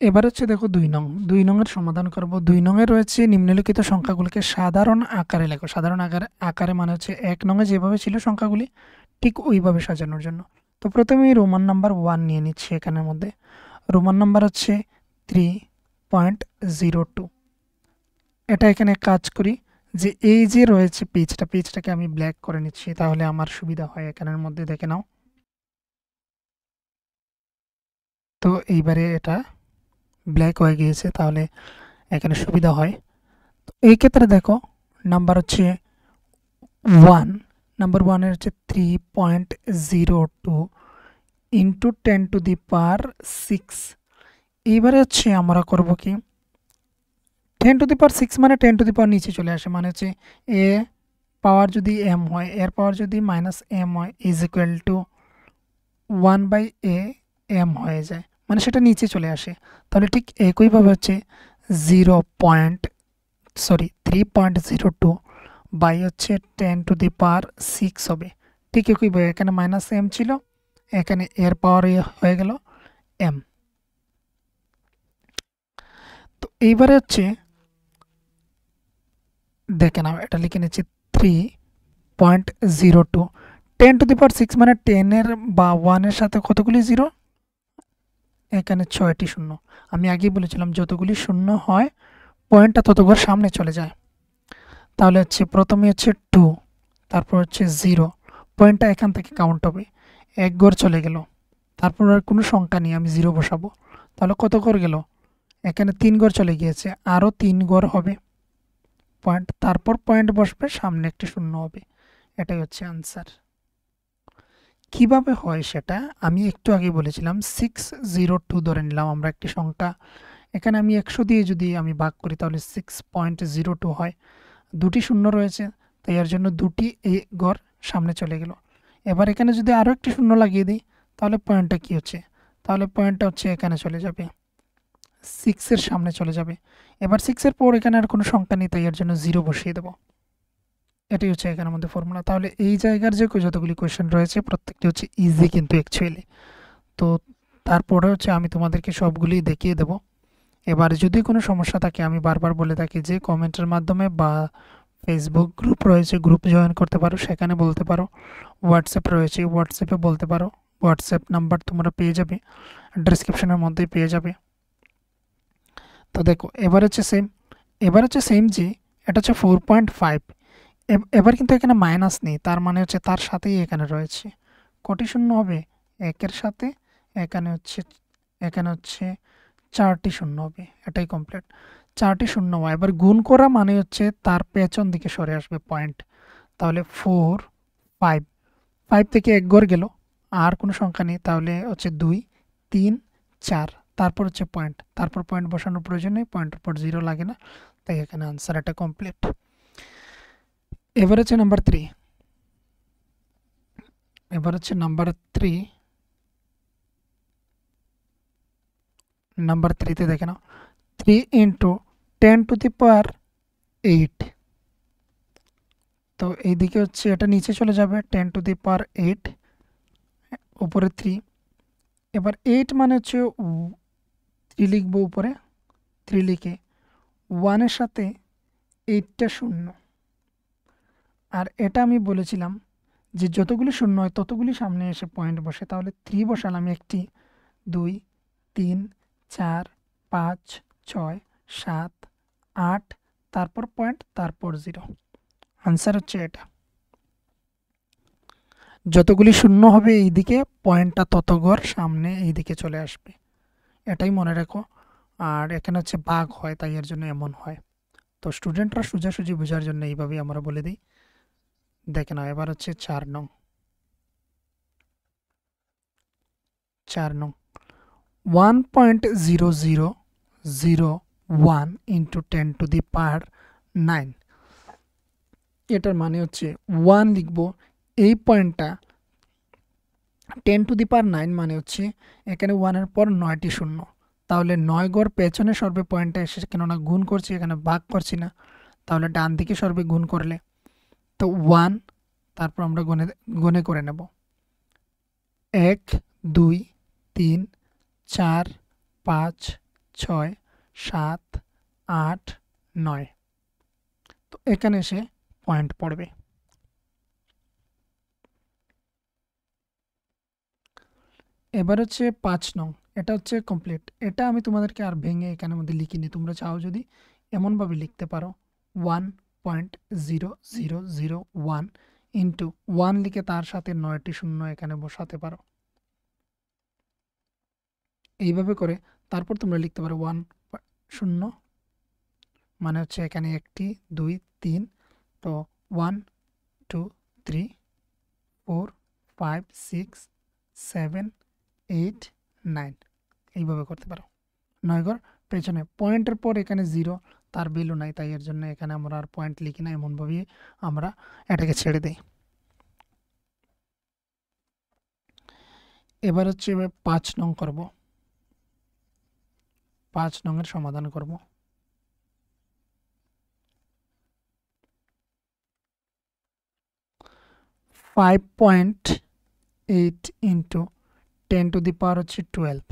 এবার হচ্ছে দেখো 2 নংয়ের সমাধান করব। 2 নংয়ে রয়েছে নিম্নলিখিত সংখ্যাগুলিকে সাধারণ আকারে লেখো। সাধারণ আকারে মানে হচ্ছে 1 নংয়ে যেভাবে ছিল সংখ্যাগুলি ঠিক ওইভাবে সাজানোর জন্য। তো প্রথমে রোমান নাম্বার 1 নিয়ে নিচ্ছি। এখানের মধ্যে রোমান নাম্বার হচ্ছে 3.02। এটা এখানে কাজ করি যে এই যে রয়েছে পেজটাকে আমি ব্ল্যাক করে নিচ্ছি, তাহলে আমার সুবিধা হয়। এখানের মধ্যে দেখে নাও, তো এইবারে এটা ব্ল্যাক হয়ে গিয়েছে, তাহলে এখানে সুবিধা হয়। তো এই ক্ষেত্রে দেখো নাম্বার হচ্ছে 1, নাম্বার 1-এর হচ্ছে 3.02 ইন্টু 10⁻6। এইবারে হচ্ছে আমরা করব কি, 10⁻6 মানে 10 নিচে চলে আসে, মানে হচ্ছে এ পাওয়ার যদি এম হয়, এর পাওয়ার যদি -m হয়, ইজ ইকুয়াল টু 1/am হয়ে যায়, মানে সেটা নিচে চলে আসে। তাহলে ঠিক একইভাবে হচ্ছে 3.02 বাই হচ্ছে 10⁻6 হবে। ঠিক একইভাবে এখানে -m ছিল, এখানে এর পাওয়ার হয়ে গেল m। তো এইবারে হচ্ছে দেখে নাও, এটা লিখে নিচ্ছি 3.02। 10⁻6 মানে 10-এর বা 1-এর সাথে কতগুলি 0, এখানে 6টি শূন্য। আমি আগেই বলেছিলাম যতগুলি শূন্য হয় পয়েন্টটা ততবার সামনে চলে যায়। তাহলে হচ্ছে প্রথমে হচ্ছে 2, তারপর হচ্ছে 0, পয়েন্টটা এখান থেকে কাউন্ট হবে, 1 ঘর চলে গেল, তারপর আর কোনো সংখ্যা নেই, আমি 0 বসাবো। তাহলে কত ঘর গেল, এখানে 3 ঘর চলে গিয়েছে, আরও 3 ঘর হবে পয়েন্ট, তারপর পয়েন্ট বসবে, সামনে একটি শূন্য হবে। এটাই হচ্ছে আনসার। কিভাবে হয় সেটা আমি একটু আগে বলেছিলাম। 602 ধরে নিলাম আমরা একটি সংখ্যা, এখানে আমি 100 দিয়ে যদি আমি ভাগ করি তাহলে 6.02 হয়। দুটি শূন্য রয়েছে, তাই এর জন্য দুটি এই ঘর সামনে চলে গেল। এবার এখানে যদি আরও একটি শূন্য লাগিয়ে দিই তাহলে পয়েন্টটা কী হচ্ছে, তাহলে পয়েন্টটা হচ্ছে এখানে চলে যাবে, 6-এর সামনে চলে যাবে। এবার 6-এর পর এখানে আর কোনো সংখ্যা নেই, তাই এর জন্য 0 বসিয়ে দেবো। এটাই হচ্ছে এখানের মধ্যে ফর্মুলা। তাহলে এই জায়গার যে যতগুলি কোয়েশ্চেন রয়েছে প্রত্যেকটি হচ্ছে ইজি কিন্তু অ্যাকচুয়ালি। তো তারপরে হচ্ছে আমি তোমাদেরকে সবগুলি দেখিয়ে দেব। এবার যদি কোনো সমস্যা থাকে, আমি বারবার বলে থাকি যে কমেন্টের মাধ্যমে বা ফেসবুক গ্রুপ রয়েছে, গ্রুপ জয়েন করতে পারো, সেখানে বলতে পারো। হোয়াটসঅ্যাপ রয়েছে, হোয়াটসঅ্যাপে বলতে পারো। হোয়াটসঅ্যাপ নাম্বার তোমরা পেয়ে যাবে, ডেসক্রিপশনের মধ্যেই পেয়ে যাবে। তো দেখো এবার হচ্ছে সেম যে এটা হচ্ছে 4.5। এবার কিন্তু এখানে মাইনাস নেই, তার মানে হচ্ছে তার সাথেই এখানে রয়েছে কটি শূন্য হবে, 1-এর সাথে এখানে হচ্ছে 4টি শূন্য হবে। এটাই কমপ্লিট। 4টি শূন্য হয়। এবার গুণ করা মানে হচ্ছে তার পেছন দিকে সরে আসবে পয়েন্ট। তাহলে 4 5 5 থেকে 1 ঘর গেল, আর কোনো সংখ্যা নেই, তাহলে হচ্ছে 2 3 4, তারপর হচ্ছে পয়েন্ট, তারপর পয়েন্ট বসানোর প্রয়োজন নেই, পয়েন্টের পর 0 লাগে না, তাই এখানে আনসার এটা কমপ্লিট। এবার হচ্ছে নাম্বার 3। এবার হচ্ছে নাম্বার 3। নাম্বার 3 তে দেখে নাও 3 ইন্টু 10 টু দি পাওয়ার 8। তো এইদিকে হচ্ছে এটা নিচে চলে যাবে, 10 টু দি পাওয়ার 8 উপরে 3। এবার 8 মানে হচ্ছে 3 লিখবো উপরে, 3 লিখে 1 এর সাথে 8টা শূন্য। আর এটা আমি বলেছিলাম যে যতগুলি শূন্য হয় ততগুলি সামনে এসে পয়েন্ট বসে, তাহলে 3 বসালাম একটি, 2 3 4 5 6 7 8, তারপর পয়েন্ট, তারপর 0। আনসার হচ্ছে এটা। যতগুলি শূন্য হবে এইদিকে পয়েন্টটা তত ঘর সামনে এইদিকে চলে আসবে, এটাই মনে রাখো। আর এখানে হচ্ছে ভাগ হয়, তাই এর জন্য এমন হয়। তো স্টুডেন্টরা সোজাসুজি বোঝার জন্য এইভাবেই আমরা বলে দিই। দেখে নাও এবার হচ্ছে 4 নং। 1.0001 ইন্টু 10 টু দি পাওয়ার 9। এটার মানে হচ্ছে 1 লিখবো, এই পয়েন্টটা 10 টু দি পাওয়ার 9 মানে হচ্ছে এখানে 1 এর পর 9টি শূন্য, তাহলে 9 ঘর পেছনে সরবে পয়েন্টটা এসে, কেননা গুণ করছি এখানে ভাগ করছি না, তাহলে ডান দিকে সরবে গুণ করলে। তো 1, তারপর আমরা গুণে করে নেব 1 2 3 4 5 6 7 8 9। তো এখানে এসে পয়েন্ট পড়বে। এবার হচ্ছে 5 নং। এটা হচ্ছে কমপ্লিট। এটা আমি তোমাদেরকে আর ভেঙে এখানের মধ্যে লিখিনি, তোমরা চাও যদি এমনভাবে লিখতে পারো 1.0001 ইন্টু 1 লিখে তার সাথে 9টি শূন্য এখানে বসাতে পারো। এইভাবে করে তারপর তোমরা লিখতে পারো 1 শূন্য মানে হচ্ছে এখানে 1 2 3, তো 1 2 3 4 5 6 7 8 9, এইভাবে করতে পারো। 9 ঘর পেছনে পয়েন্টের পর এখানে 0, তার ভ্যালু নাই, তাই এর জন্য এখানে আমরা আর পয়েন্ট লিখি না, এমনভাবেই আমরা এটাকে ছেড়ে দিই। এবার হচ্ছে 5 নং করব। 5 নং এর সমাধান করব। 5.8 ইন্টু 10 টু দি পাওয়ার হচ্ছে 12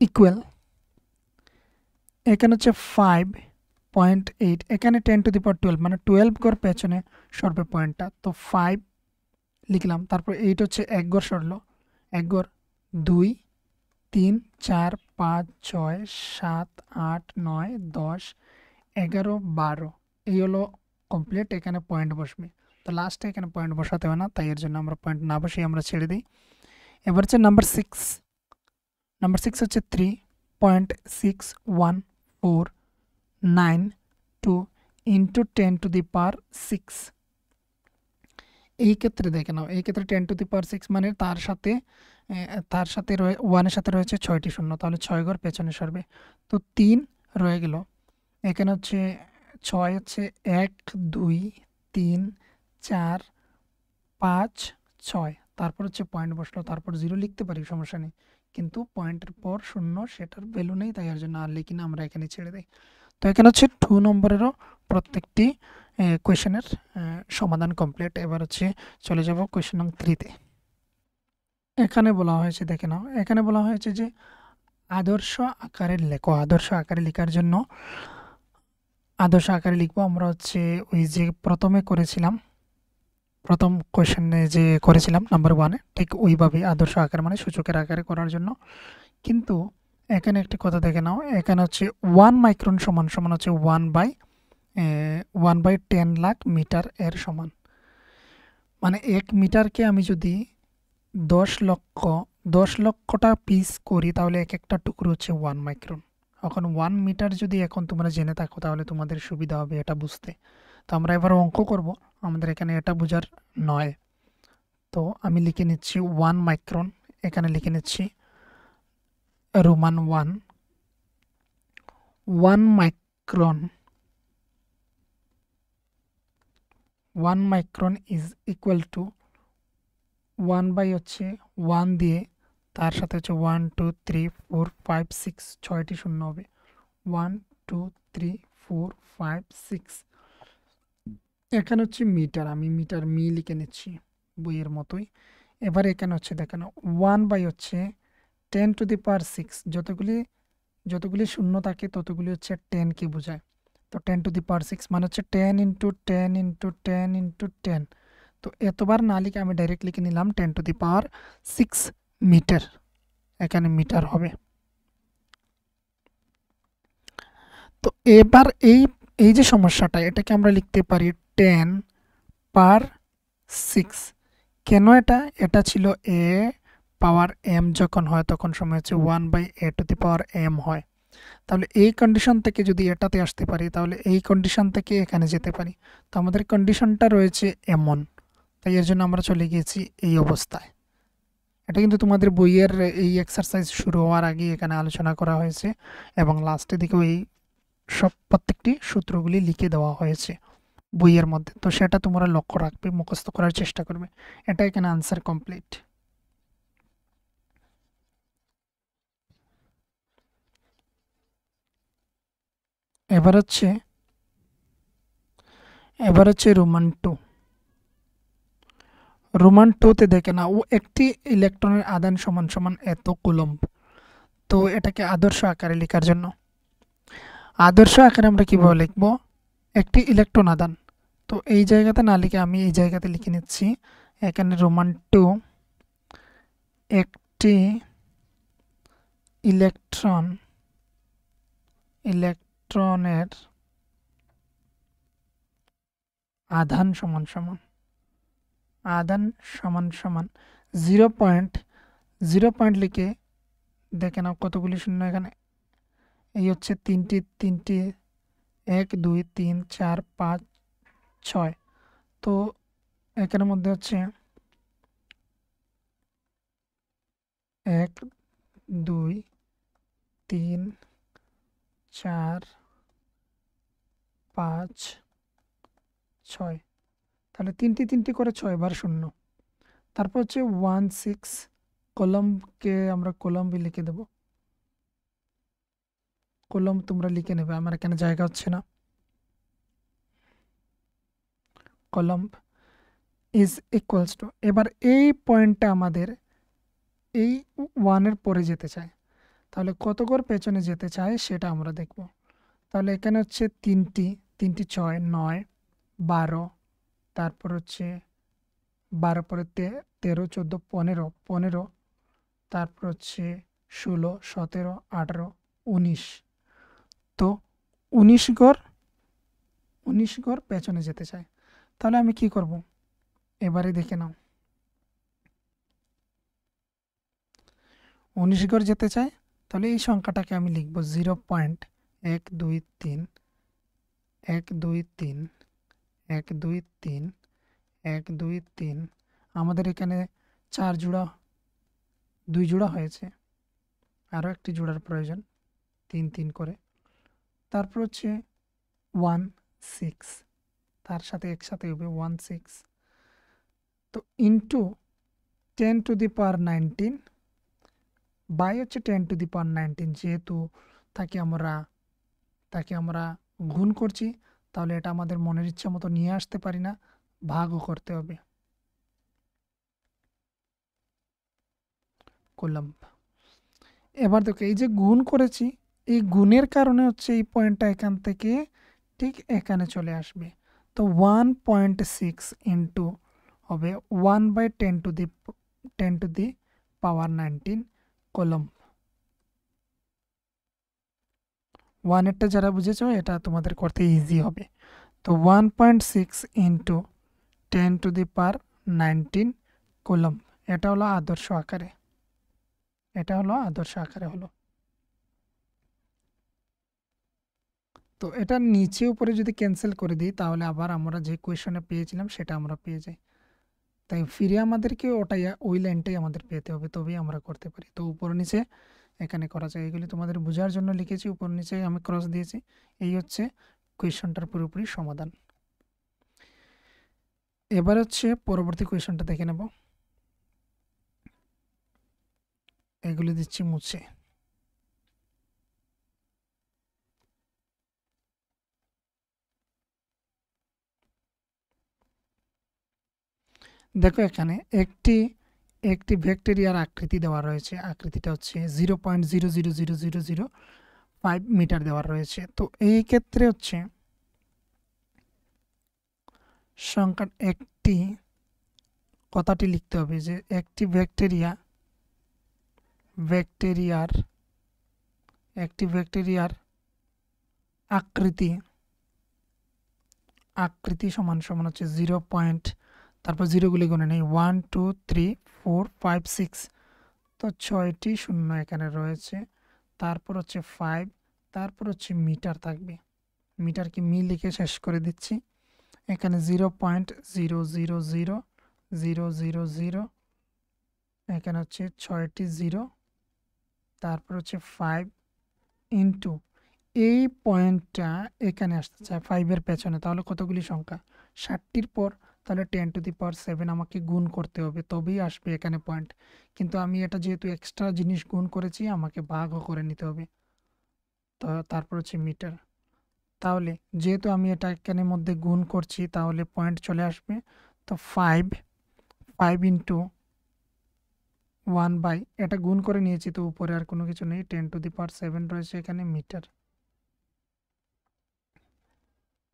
ইকুয়াল, এখানে হচ্ছে 5.8, এখানে 10 টু দি পাওয়ার 12 মানে 12 ঘর পেছনে সরবে পয়েন্টটা, তো 5 লিখলাম, তারপর 8 হচ্ছে 1 ঘর সরলো, 1 ঘর 2 3 4 5 6 7 8 9 10 11 12, এই হলো কমপ্লিট। এখানে পয়েন্ট বসবে, তো লাস্টে এখানে পয়েন্ট বসাতে হয় না, তাই এর জন্য আমরা পয়েন্ট না বসিয়ে আমরা ছেড়ে দিই। এবার হচ্ছে নাম্বার 6। নাম্বার 6 হচ্ছে 3.6142 ইন্টু 10 টু দি পাওয়ার 6। এই ক্ষেত্রে দেখে নাও, এই ক্ষেত্রে 10 টু দি পাওয়ার 6 মানে তার সাথে 1 এর সাথে রয়েছে 6টি শূন্য, তাহলে 6 ঘর পেছনে সরবে, তো 3 রয়ে গেল। এখানে হচ্ছে 6 হচ্ছে 1 2 3 4 5 6, তারপর হচ্ছে পয়েন্ট বসলো, তারপর 0 লিখতে পারি, সমস্যা নেই, কিন্তু পয়েন্টের পর শূন্য সেটার ভ্যালু নেই, তাই এর জন্য আর লিখি না, আমরা এখানে ছেড়ে দিই। তো এখানে হচ্ছে 2 নম্বরেরও প্রত্যেকটি কোয়েশনের সমাধান কমপ্লিট। এবার হচ্ছে চলে যাব কোয়েশন নং 3-তে। এখানে বলা হয়েছে, দেখে নাও, এখানে বলা হয়েছে যে আদর্শ আকারে লেখো। আদর্শ আকারে লেখার জন্য আদর্শ আকারে লিখবো আমরা হচ্ছে ওই যে প্রথমে করেছিলাম, প্রথম কোয়েশনে যে করেছিলাম নাম্বার 1-এ, ঠিক ওইভাবেই আদর্শ আকার মানে সূচকের আকারে করার জন্য। কিন্তু এখানে একটি কথা দেখে নাও, এখানে হচ্ছে 1 মাইক্রন সমান সমান হচ্ছে 1/10 লাখ মিটার এর সমান, মানে 1 মিটারকে আমি যদি 10 লক্ষটা পিস করি তাহলে এক একটা টুকরো হচ্ছে 1 মাইক্রন। এখন 1 মিটার যদি এখন তোমরা জেনে থাকো তাহলে তোমাদের সুবিধা হবে এটা বুঝতে। তো আমরা এবার অঙ্ক করব, আমাদের এখানে এটা বোঝার নয়। তো আমি লিখে নিচ্ছি 1 মাইক্রন, এখানে লিখে নিচ্ছি Roman 1 micron, 1 micron is equal to 1 by হচ্ছে 1 দিয়ে তার সাথে হচ্ছে 1 2 3 4 5 6 6টি শূন্য হবে, 1 2 3 4 5 6। এখানে হচ্ছে মিটার, আমি মিটার মি লিখে নিচ্ছি বইয়ের মতোই। এবার এখানে হচ্ছে দেখেন 1 বাই হচ্ছে 10 টু দি পাওয়ার 6, যতগুলি শূন্য থাকে ততগুলি হচ্ছে 10 কে বোঝায়। তো 10 টু দি পাওয়ার 6 মানে হচ্ছে 10 ইন্টু 10 ইন্টু 10 ইন্টু 10। তো এতবার না লিখে আমি ডাইরেক্ট লিখে নিলাম 10 টু দি পাওয়ার 6 মিটার, এখানে মিটার হবে। তো এবার এই এই যে সমস্যাটা, এটাকে আমরা লিখতে পারি 10 পার 6। কেন এটা ছিল এ পাওয়ার এম, যখন হয় তখন সময় হচ্ছে 1 by A to the power M হয়। তাহলে এই কন্ডিশন থেকে যদি এটাতে আসতে পারি তাহলে এই কন্ডিশন থেকে এখানে যেতে পারি। তো আমাদের কন্ডিশনটা রয়েছে এমন, তাই এর জন্য আমরা চলে গিয়েছি এই অবস্থায়। এটা কিন্তু তোমাদের বইয়ের এই এক্সারসাইজ শুরু হওয়ার আগে এখানে আলোচনা করা হয়েছে এবং লাস্টের দিকেও এই সব প্রত্যেকটি সূত্রগুলি লিখে দেওয়া হয়েছে বইয়ের মধ্যে। তো সেটা তোমরা লক্ষ্য রাখবে, মুখস্থ করার চেষ্টা করবে। এটা এখানে আনসার কমপ্লিট। এবার হচ্ছে রোমান 2। রোমান 2তে দেখে না, ও একটি ইলেকট্রনের আধান সমান সমান এত কুলম্ব। তো এটাকে আদর্শ আকারে লেখার জন্য, আদর্শ আকারে আমরা কিভাবে লিখব, একটি ইলেকট্রন আধান। তো এই জায়গাতে না লিখে আমি এই জায়গাতে লিখে নিচ্ছি, এখানে রোমান 2 একটি ইলেকট্রনের আধান সমান সমান 0.0 লিখে দেখে নাও কতগুলি শূন্য এখানে। এই হচ্ছে তিনটি 1 2 3 4 5 6। তো এখানের মধ্যে হচ্ছে 1 2 3 4 5 6, তাহলে তিনটি করে 6 বার শূন্য। তারপর হচ্ছে 1 6, কলমকে আমরা কলম্বই লিখে দেব, কলম তোমরা লিখে নেবে, আমার এখানে জায়গা হচ্ছে না। কলম ইজ ইকুয়ালস টু, এবার এই পয়েন্টটা আমাদের এই 1-এর পরে যেতে চায়, তাহলে কত করে পেছনে যেতে চায় সেটা আমরা দেখব। তাহলে এখানে হচ্ছে তিনটি 6 9 12, তারপর হচ্ছে 12 পরে 13 14 15, তারপর হচ্ছে 16 17 18 19। তো 19 ঘর পেছনে যেতে চায়। তাহলে আমি কি করব, এবারে দেখে নাও, 19 ঘর যেতে চায়, তাহলে এই সংখ্যাটাকে আমি লিখব 0.123 1 2 3 1 2 3 1 2 3। আমাদের এখানে 4 জোড়া 2 জোড়া হয়েছে, আরও একটি জোড়ার প্রয়োজন, 3 3 করে। তারপর হচ্ছে 1 6, তার সাথে একসাথে হবে 1 6। তো into 10 to the power 19 by হচ্ছে 10 টু দি পাওয়ার 19, যেহেতু তাকে আমরা গুণ করছি, তাহলে এটা আমাদের মনের ইচ্ছা মতো নিয়ে আসতে পারি না, ভাগও করতে হবে। কুলম্ব। এবার দেখো এই যে গুণ করেছি, এই গুণের কারণে হচ্ছে এই পয়েন্টটা এখান থেকে ঠিক এখানে চলে আসবে। তো 1.6 ইন্টু হবে 1 by 10 to the power 19 coulomb. 1-এরটা যারা বুঝেছো এটা তোমাদের করতে ইজি হবে। তো 1.6 into 10 to the power 19 coulomb, এটা হলো আদর্শ আকারে, হলো। তো এটা নিচে উপরে যদি ক্যান্সেল করে দিই তাহলে আবার আমরা যে কোয়েশনে পেয়েছিলাম সেটা আমরা পেয়ে যাই। তাই ফিরে আমাদেরকে ওটাই ওই লাইনটাই আমাদের পেতে হবে, তবেই আমরা করতে পারি। তো উপর নিচে এখানে করা যায়, এগুলি তোমাদের বোঝার জন্য লিখেছি, উপর নিচে আমি ক্রস দিয়েছি। এই হচ্ছে কোয়েশনটার পুরোপুরি সমাধান। এবার হচ্ছে পরবর্তী কোয়েশনটা দেখে নেব। এগুলি দিচ্ছি মুছে। দেখো এখানে একটি একটি ব্যাকটেরিয়ার আকৃতি দেওয়া রয়েছে, আকৃতিটা হচ্ছে 0.0000005 মিটার দেওয়া রয়েছে। তো এই ক্ষেত্রে হচ্ছে সংখ্যা একটি কথাটি লিখতে হবে যে একটি ব্যাকটেরিয়ার আকৃতি সমান সমান হচ্ছে 0. তারপর জিরোগুলি গুণে নেই 1 2 3 4 5 6, তো 6টি শূন্য এখানে রয়েছে। তারপর হচ্ছে 5, তারপর হচ্ছে মিটার থাকবে, মিটারকে মি লিখে শেষ করে দিচ্ছি। এখানে 0.000000, এখানে হচ্ছে 6টি জিরো, তারপর হচ্ছে 5 ইন্টু এই পয়েন্টটা এখানে আসতে চায় 5-এর পেছনে, তাহলে কতগুলি সংখ্যা 60টির পর, তাহলে 10⁻7 আমাকে গুণ করতে হবে তবেই আসবে এখানে পয়েন্ট। কিন্তু আমি এটা যেহেতু এক্সট্রা জিনিস গুণ করেছি আমাকে ভাগও করে নিতে হবে। তো তারপর হচ্ছে মিটার, তাহলে যেহেতু আমি এটা এখানের মধ্যে গুণ করছি তাহলে পয়েন্ট চলে আসবে। তো 5 ইন্টু 1 বাই, এটা গুণ করে নিয়েছি তো উপরে আর কোনো কিছু নেই, 10⁻7 রয়েছে এখানে মিটার,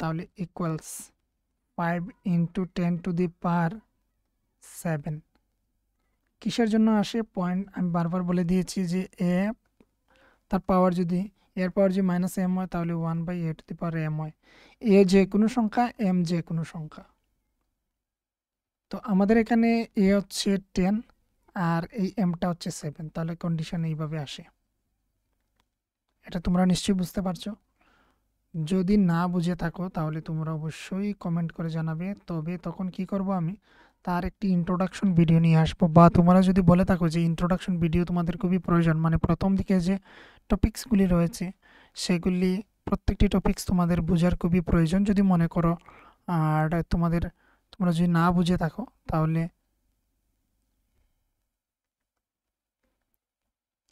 তাহলে ইকুয়ালস 5 ইন্টু 10⁻7। কিসের জন্য আসে পয়েন্ট আমি বারবার বলে দিয়েছি যে এ তার পাওয়ার যদি এর পাওয়ার যদি -m হয় তাহলে 1/a⁻m হয়। এ যে কোনো সংখ্যা, m যে কোনো সংখ্যা। তো আমাদের এখানে এ হচ্ছে 10 আর এই mটা হচ্ছে 7, তাহলে কন্ডিশন এইভাবে আসে। এটা তোমরা নিশ্চয়ই বুঝতে পারছো। যদি না বুঝে থাকো তাহলে তোমরা অবশ্যই কমেন্ট করে জানাবে, তবে তখন কি করব আমি তার একটি ইন্ট্রোডাকশন ভিডিও নিয়ে আসবো। বা তোমরা যদি বলে থাকো যে ইন্ট্রোডাকশন ভিডিও তোমাদের খুবই প্রয়োজন, মানে প্রথম দিকে যে টপিকসগুলি রয়েছে সেগুলি প্রত্যেকটি টপিকস তোমাদের বোঝার খুবই প্রয়োজন যদি মনে করো, আর তোমরা যদি না বুঝে থাকো তাহলে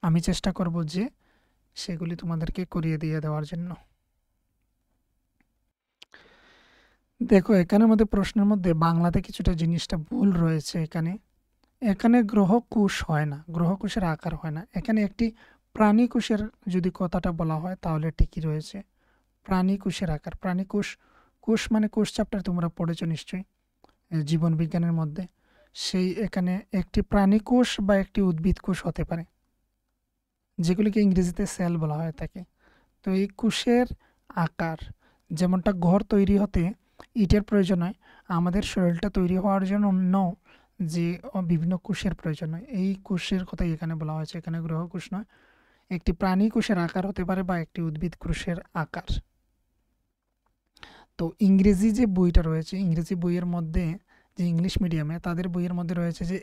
আমি চেষ্টা করব যে সেগুলি তোমাদেরকে করিয়ে দিয়ে দেওয়ার জন্য। দেখো এখানের মধ্যে প্রশ্নের মধ্যে বাংলাতে কিছুটা জিনিসটা ভুল রয়েছে। এখানে গ্রহকোষ হয় না, গ্রহকোষের আকার হয় না। এখানে একটি প্রাণীকোষের যদি কথাটা বলা হয় তাহলে ঠিকই রয়েছে, প্রাণীকোষের আকার। কোষ মানে কোষ চ্যাপ্টার তোমরা পড়েছো নিশ্চয়ই জীবন বিজ্ঞানের মধ্যে। সেই এখানে একটি প্রাণীকোষ বা একটি উদ্ভিদ কোষ হতে পারে, যেগুলিকে ইংরেজিতে সেল বলা হয় থাকে। তো এই কোষের আকার, যেমনটা ঘর তৈরি হতে ইটের প্রয়োজন হয়, আমাদের শরীরটা তৈরি হওয়ার জন্য যে বিভিন্ন কোষের প্রয়োজন হয়, এই কোষের কথাই এখানে বলা হয়েছে। এখানে গ্রহকোষ নয়, একটি প্রাণী কোষের আকার হতে পারে বা একটি উদ্ভিদ কোষের আকার। তো ইংরেজি যে বইটা রয়েছে, ইংরেজি বইয়ের মধ্যে যে ইংলিশ মিডিয়ামে তাদের বইয়ের মধ্যে রয়েছে যে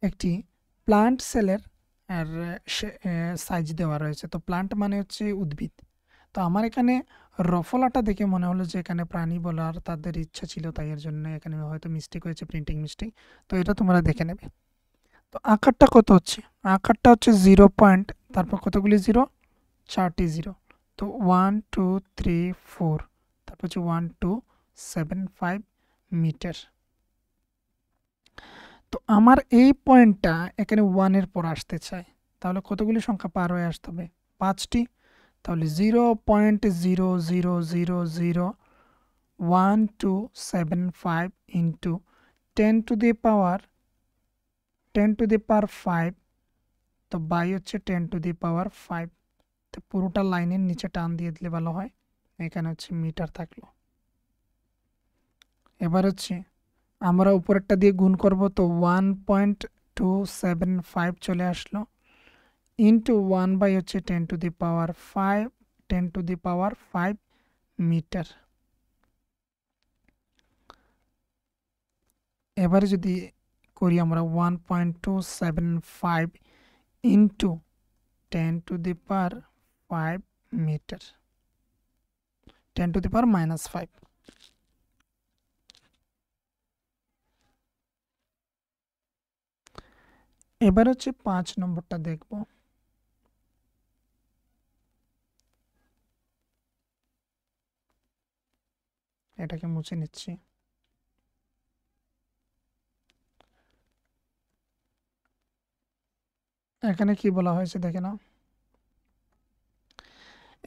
একটি প্লান্ট সেলের আর সাইজ দেওয়া রয়েছে। তো প্লান্ট মানে হচ্ছে উদ্ভিদ। তো আমার এখানে রফলাটা দেখে মনে হলো যে এখানে প্রাণী বলার তাদের ইচ্ছা ছিল, তাই এর জন্য এখানে হয়তো মিস্টেক হয়েছে, প্রিন্টিং মিস্টেক। তো এটা তোমরা দেখে নেবে। তো আকারটা কত হচ্ছে, আকারটা হচ্ছে 0. তারপর কতগুলি জিরো, 4টি জিরো। তো 1 2 3 4, তারপর হচ্ছে 1275 মিটার। তো আমার এই পয়েন্টটা এখানে 1-এর পর আসতে চাই, তাহলে কতগুলি সংখ্যা পার হয়ে আসতে হবে, 5টি। তাহলে 0.0001275 ইন্টু 10⁻5, তো বাই হচ্ছে 10⁻5। তো পুরোটা লাইনের নিচে টান দিয়ে দিলে ভালো হয়, এখানে হচ্ছে মিটার থাকলো। এবার হচ্ছে আমরা উপরেরটা দিয়ে গুণ করব, তো 1.275 চলে আসলো ইন্টু 1 বাই হচ্ছে 10⁻5 10⁵ মিটার। এবারে যদি করি আমরা 1.275 ইন্টু 10⁵ মিটার, 10⁻⁵। এবার হচ্ছে 5 নম্বরটা দেখব। এটাকে মুছে নিচ্ছি। এখানে কি বলা হয়েছে দেখে নাও।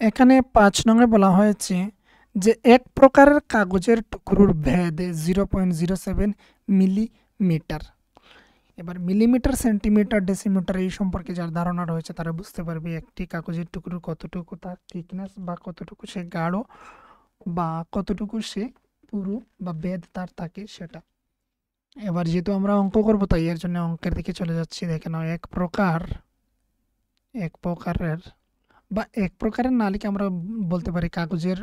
এখানে 5 নঙে বলা হয়েছে যে এক প্রকারের কাগজের টুকরোর ভেদ 0.07 মিলিমিটার। এবার মিলিমিটার, সেন্টিমিটার, ডেসিমিটার এই সম্পর্কে যার ধারণা রয়েছে তারা বুঝতে পারবে একটি কাগজের টুকরোর কতটুকু তার থিকনেস বা কতটুকু সে গাঢ় বা কতটুকু সে পুরু বা বেদ তার থাকে সেটা। এবার যেহেতু আমরা অঙ্ক করবো তাই এর জন্য অঙ্কের দিকে চলে যাচ্ছি। দেখে নাও, এক প্রকারের বা এক প্রকারের না লিখে আমরা বলতে পারি কাগজের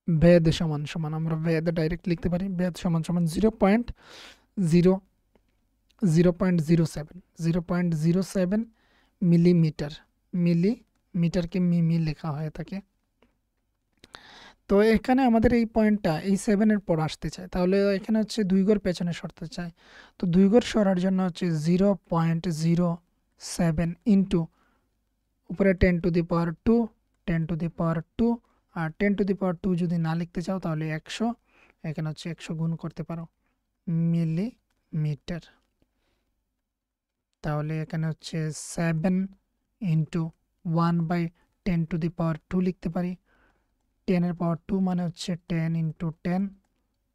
বেদ সমান সমান, আমরা বেদ ডাইরেক্ট লিখতে পারি, বেদ সমান সমান 0.07 মিলিমিটার। মিলিমিটারকে মিমি লেখা হয়ে থাকে। তো এখানে আমাদের এই পয়েন্টটা এই 7-এর পর আসতে চায়, তাহলে এখানে হচ্ছে 2 ঘর পেছনে সরতে চায়। তো 2 ঘর সরার জন্য হচ্ছে 0.07 ইন্টু উপরে 10⁻², 10⁻², আর 10⁻² যদি না লিখতে চাও তাহলে 100, এখানে হচ্ছে 100 গুণ করতে পারো মিলিমিটার। তাহলে এখানে হচ্ছে 7 ইন্টু 1/10⁻² লিখতে পারি। 10-এর পাওয়ার 2 মানে হচ্ছে 10 ইন্টু 10,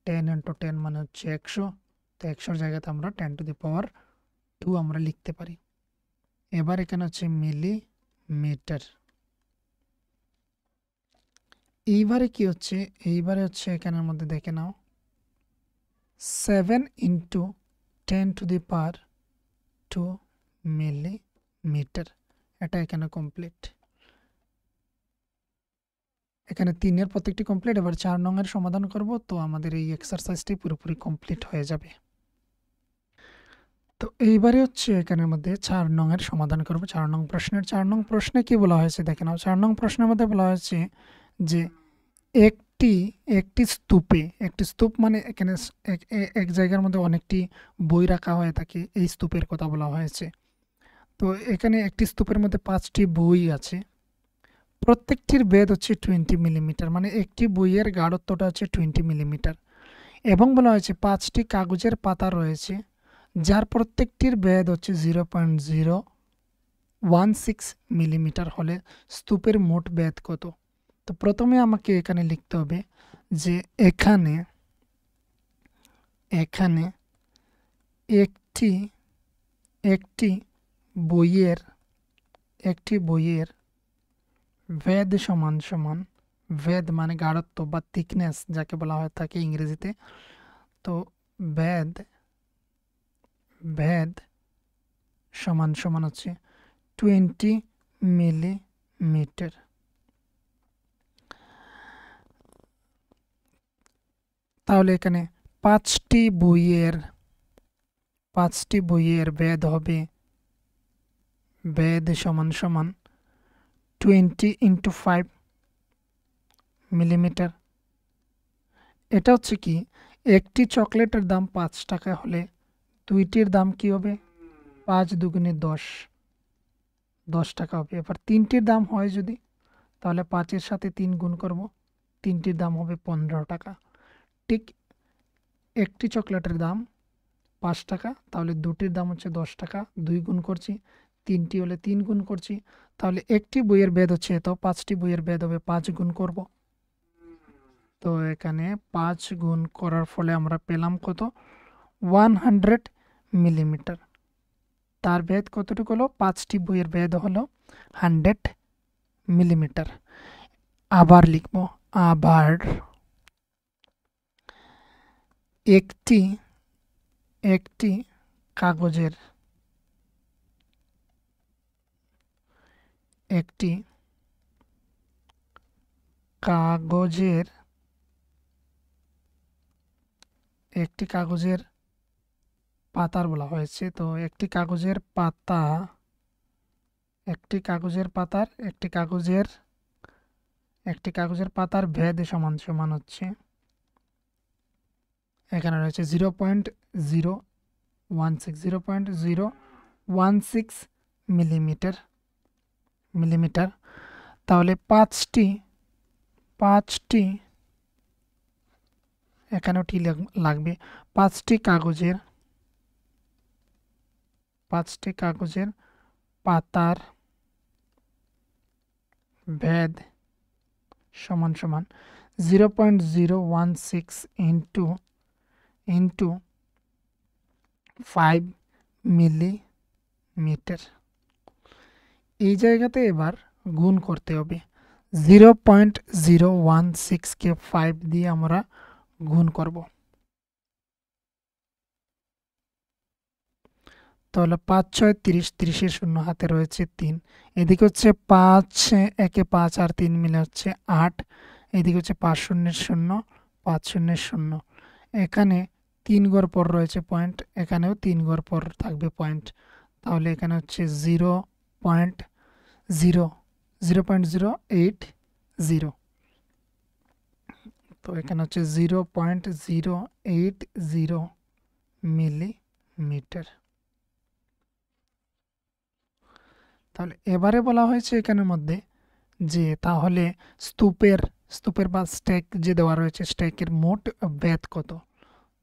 10 ইন্টু 10 মানে হচ্ছে 100। তো 100-র জায়গাতে আমরা 10⁻² আমরা লিখতে পারি। এবার এখানে হচ্ছে মিলিমিটার। এইবারে কি হচ্ছে, এইবারে হচ্ছে এখানের মধ্যে দেখে নাও 7 ইন্টু 10⁻² মিলিমিটার। এটা এখানে কমপ্লিট। এখানে 3-এর প্রত্যেকটি কমপ্লিট। এবার 4 নংয়ের সমাধান করব, তো আমাদের এই এক্সারসাইজটি পুরোপুরি কমপ্লিট হয়ে যাবে। তো এইবারে হচ্ছে এখানের মধ্যে 4 নংয়ের সমাধান করব। 4 নং প্রশ্নের 4 নং প্রশ্নে কি বলা হয়েছে দেখে নাও। 4 নং প্রশ্নের মধ্যে বলা হয়েছে যে একটি স্তূপ মানে এখানে এক জায়গার মধ্যে অনেকটি বই রাখা হয়ে থাকে, এই স্তূপের কথা বলা হয়েছে। তো এখানে একটি স্তূপের মধ্যে 5টি বই আছে, প্রত্যেকটির বেদ হচ্ছে 20 মিলিমিটার, মানে একটি বইয়ের গাঢ়ত্বটা হচ্ছে 20 মিলিমিটার। এবং বলা হয়েছে 5টি কাগজের পাতা রয়েছে যার প্রত্যেকটির বেদ হচ্ছে 0.016 মিলিমিটার হলে স্তূপের মোট বেদ কত। তো প্রথমে আমাকে এখানে লিখতে হবে যে এখানে একটি বইয়ের বেদ সমান সমান, বেদ মানে গাঢ়ত্ব বা থিকনেস যাকে বলা হয় থাকে ইংরেজিতে। তো বেদ সমান সমান হচ্ছে 20 মিলিমিটার। তাহলে এখানে 5টি বইয়ের বেদ হবে, বেদ সমান সমান 20 ইন্টু 5 মিলিমিটার। এটা হচ্ছে কি, একটি চকলেটের দাম 5 টাকা হলে দুইটির দাম কি হবে, 5 দুগুণে 10 টাকা হবে। এবার 3টির দাম হয় যদি, তাহলে 5-এর সাথে 3 গুণ করব, 3টির দাম হবে 15 টাকা। ঠিক একটি চকলেটের দাম 5 টাকা, তাহলে দুটির দাম হচ্ছে 10 টাকা, 2 গুণ করছি, 3টি হলে 3 গুণ করছি, তাহলে একটি বইয়ের বেদ হচ্ছে এত, 5টি বইয়ের বেদ হবে 5 গুণ করব। তো এখানে 5 গুণ করার ফলে আমরা পেলাম কত, 100 মিলিমিটার। তার বেদ কতটুকু হলো, 5টি বইয়ের বেদ হলো 100 মিলিমিটার। আবার লিখব, আবার একটি কাগজের একটি কাগজের পাতার বলা হয়েছে। তো একটি কাগজের পাতার ভেদ সমান সমান হচ্ছে, এখানে রয়েছে 0.016 মিলিমিটার। তাহলে পাঁচটি এখানেও টি লাগবে। পাঁচটি কাগজের পাতার ভেদ সমান সমান 0.016 ইন্টু 5 মিলিমিটার। এই জায়গাতে এবার গুণ করতে হবে। 0.016কে 5 দিয়ে আমরা গুণ করব। তাহলে 5 6 30, 30-এর শূন্য হাতে রয়েছে 3, এদিকে হচ্ছে 5 একে 5 আর 3 মিলে হচ্ছে 8, এদিকে হচ্ছে 5 শূন্যের 0, 5 শূন্যের 0, এখানে 3 ঘর পর রয়েছে পয়েন্ট, এখানেও 3 ঘর পর থাকবে পয়েন্ট। তাহলে এখানে হচ্ছে 0.080। তো এখানে হচ্ছে 0.080 মিলিমিটার। তাহলে এবারে বলা হয়েছে এখানের মধ্যে যে তাহলে স্তূপের বা স্ট্যাক যে দেওয়া রয়েছে, স্ট্যাকের মোট ব্যাদ কত।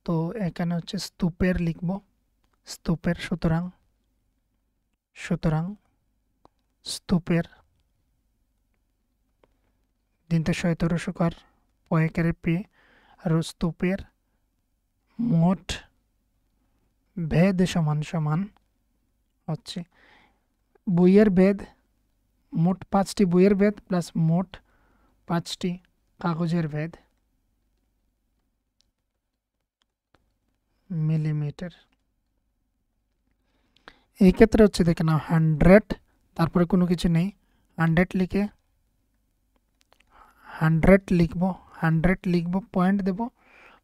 তো এখানে হচ্ছে স্তূপের লিখব, সুতরাং স্তূপের দিনতে শয়তর সুকার পয়েকারে পে আর স্তূপের মোট ভেদ সমান সমান হচ্ছে বইয়ের ভেদ, মোট 5টি বইয়ের ভেদ প্লাস মোট 5টি কাগজের ভেদ মিলিমিটার। এই ক্ষেত্রে হচ্ছে দেখে না 100, তারপরে কোনো কিছু নেই, 100 লিখব, 100 লিখব, পয়েন্ট দেব,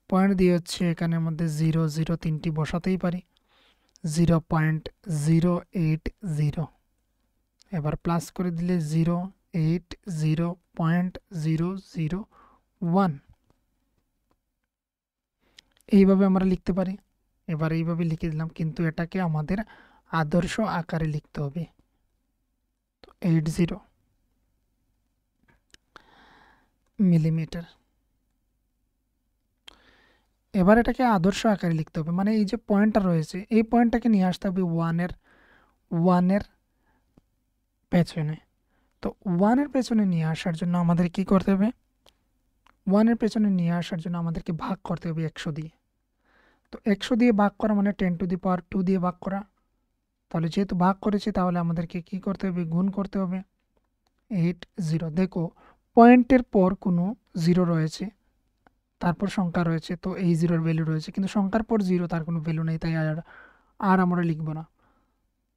পয়েন্ট দিয়ে হচ্ছে এখানের মধ্যে 0 0 3টি বসাতেই পারি, 0.080। এবার প্লাস করে দিলে 080.001। এইভাবে আমরা লিখতে পারি। এবার এইভাবে লিখে দিলাম, কিন্তু এটাকে আমাদের আদর্শ আকারে লিখতে হবে। তো 80 মিলিমিটার। এবার এটাকে আদর্শ আকারে লিখতে হবে, মানে এই যে পয়েন্টটা রয়েছে এই পয়েন্টটাকে নিয়ে আসতে হবে ওয়ানের পেছনে। তো ওয়ানের পেছনে নিয়ে আসার জন্য আমাদের কি করতে হবে, ওয়ানের পেছনে নিয়ে আসার জন্য আমাদেরকে ভাগ করতে হবে 100 দিয়ে। তো 100 দিয়ে ভাগ করা মানে 10⁻² দিয়ে ভাগ করা। তাহলে যেহেতু ভাগ করেছি তাহলে আমাদেরকে কি করতে হবে, গুণ করতে হবে 80। দেখো পয়েন্টের পর কোনো 0 রয়েছে, তারপর সংখ্যা রয়েছে, তো এই 0-র ভ্যালু রয়েছে, কিন্তু সংখ্যার পর 0 তার কোনো ভ্যালু নেই, তাই আর আমরা লিখব না।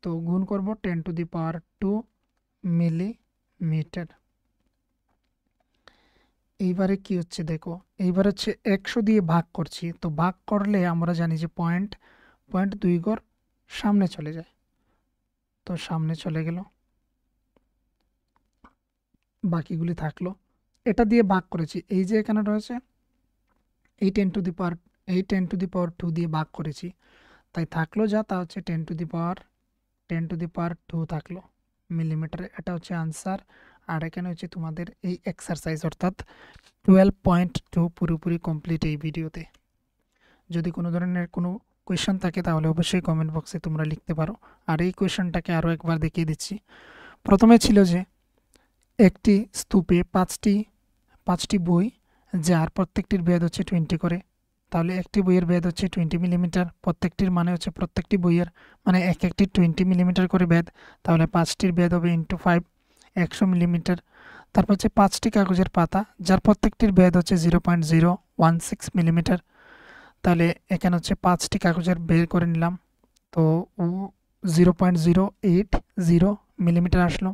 তো গুণ করব 10⁻² মিলিমিটার। এইবারে কি হচ্ছে দেখো, এইবার হচ্ছে 100 দিয়ে ভাগ করছি, তো ভাগ করলে আমরা জানি যে পয়েন্ট 2 ঘর সামনে চলে যায়, তো সামনে চলে গেল, বাকিগুলি থাকলো। এটা দিয়ে ভাগ করেছি, এই যে এখানে রয়েছে এই 10⁻² দিয়ে ভাগ করেছি, তাই থাকলো যা তা হচ্ছে 10⁻² থাকলো মিলিমিটার। এটা হচ্ছে আনসার। আর এখানে হচ্ছে তোমাদের এই এক্সারসাইজ অর্থাৎ 12.2 পুরোপুরি কমপ্লিট এই ভিডিওতে। যদি কোনো ধরনের কোনো কোয়েশ্চেন থাকে তাহলে অবশ্যই কমেন্ট বক্সে তোমরা লিখতে পারো। আর এই কোয়েশ্চেনটাকে আরও একবার দেখিয়ে দিচ্ছি। প্রথমে ছিল যে একটি স্তূপে 5টি বই, যার প্রত্যেকটির ভেদ হচ্ছে 20 করে। তাহলে একটি বইয়ের ভেদ হচ্ছে 20 মিলিমিটার, প্রত্যেকটির মানে হচ্ছে প্রত্যেকটি বইয়ের মানে এক একটি 20 মিলিমিটার করে ভেদ। তাহলে 5টির ভেদ হবে ইন্টু 5, 100 মিলিমিটার। তারপর হচ্ছে 5টি কাগজের পাতা, যার প্রত্যেকটির ভেদ হচ্ছে 0.016 মিলিমিটার। তাহলে এখানে হচ্ছে 5টি কাগজের বের করে নিলাম, তো 0.080 মিলিমিটার আসলো।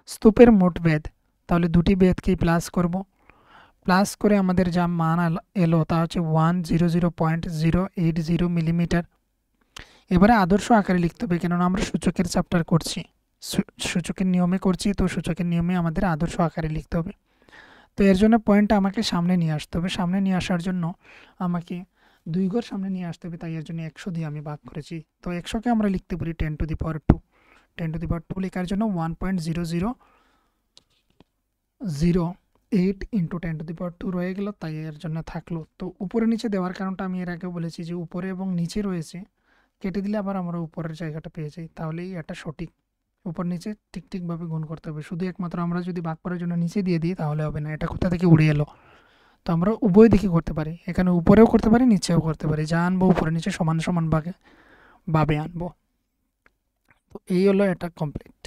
স্তূপের মোট বেদ, তাহলে দুটি বেদকেই প্লাস করব, প্লাস করে আমাদের যা মান এলো তা হচ্ছে 100.080 মিলিমিটার। এবারে আদর্শ আকারে লিখতে হবে, কেননা আমরা সূচকের চ্যাপ্টার করছি, সূচকের নিয়মে করছি, তো সূচকের নিয়মে আমাদের আদর্শ আকারে লিখতে হবে। তো এর জন্য পয়েন্টটা আমাকে সামনে নিয়ে আসতে হবে, সামনে নিয়ে আসার জন্য আমাকে 2 ঘর সামনে নিয়ে আসতে হবে, তাই এর জন্য 100 দিয়ে আমি ভাগ করেছি। তো 100কে আমরা লিখতে পারি 10^2, 10^2 লেখার জন্য 1.0008 ইন্টু 10^2 রয়ে গেল, তাই এর জন্য থাকলো। তো উপরে নিচে দেওয়ার কারণটা আমি এর আগেও বলেছি যে উপরে এবং নিচে রয়েছে, কেটে দিলে আবার আমরা উপরের জায়গাটা পেয়ে যাই, তাহলেই এটা সঠিক। উপর নিচে ঠিক ঠিকভাবে গুণ করতে হবে, শুধু একমাত্র আমরা যদি ভাগ করার জন্য নিচে দিয়ে দিই তাহলে হবে না, এটা কোথা থেকে উড়ে এলো। তো আমরা উভয় দিকে করতে পারি, এখানে উপরেও করতে পারি নিচেও করতে পারি, যা আনবো উপরে নিচে সমান সমান ভাবে আনবো। তো এই হলো এটা কমপ্লিট।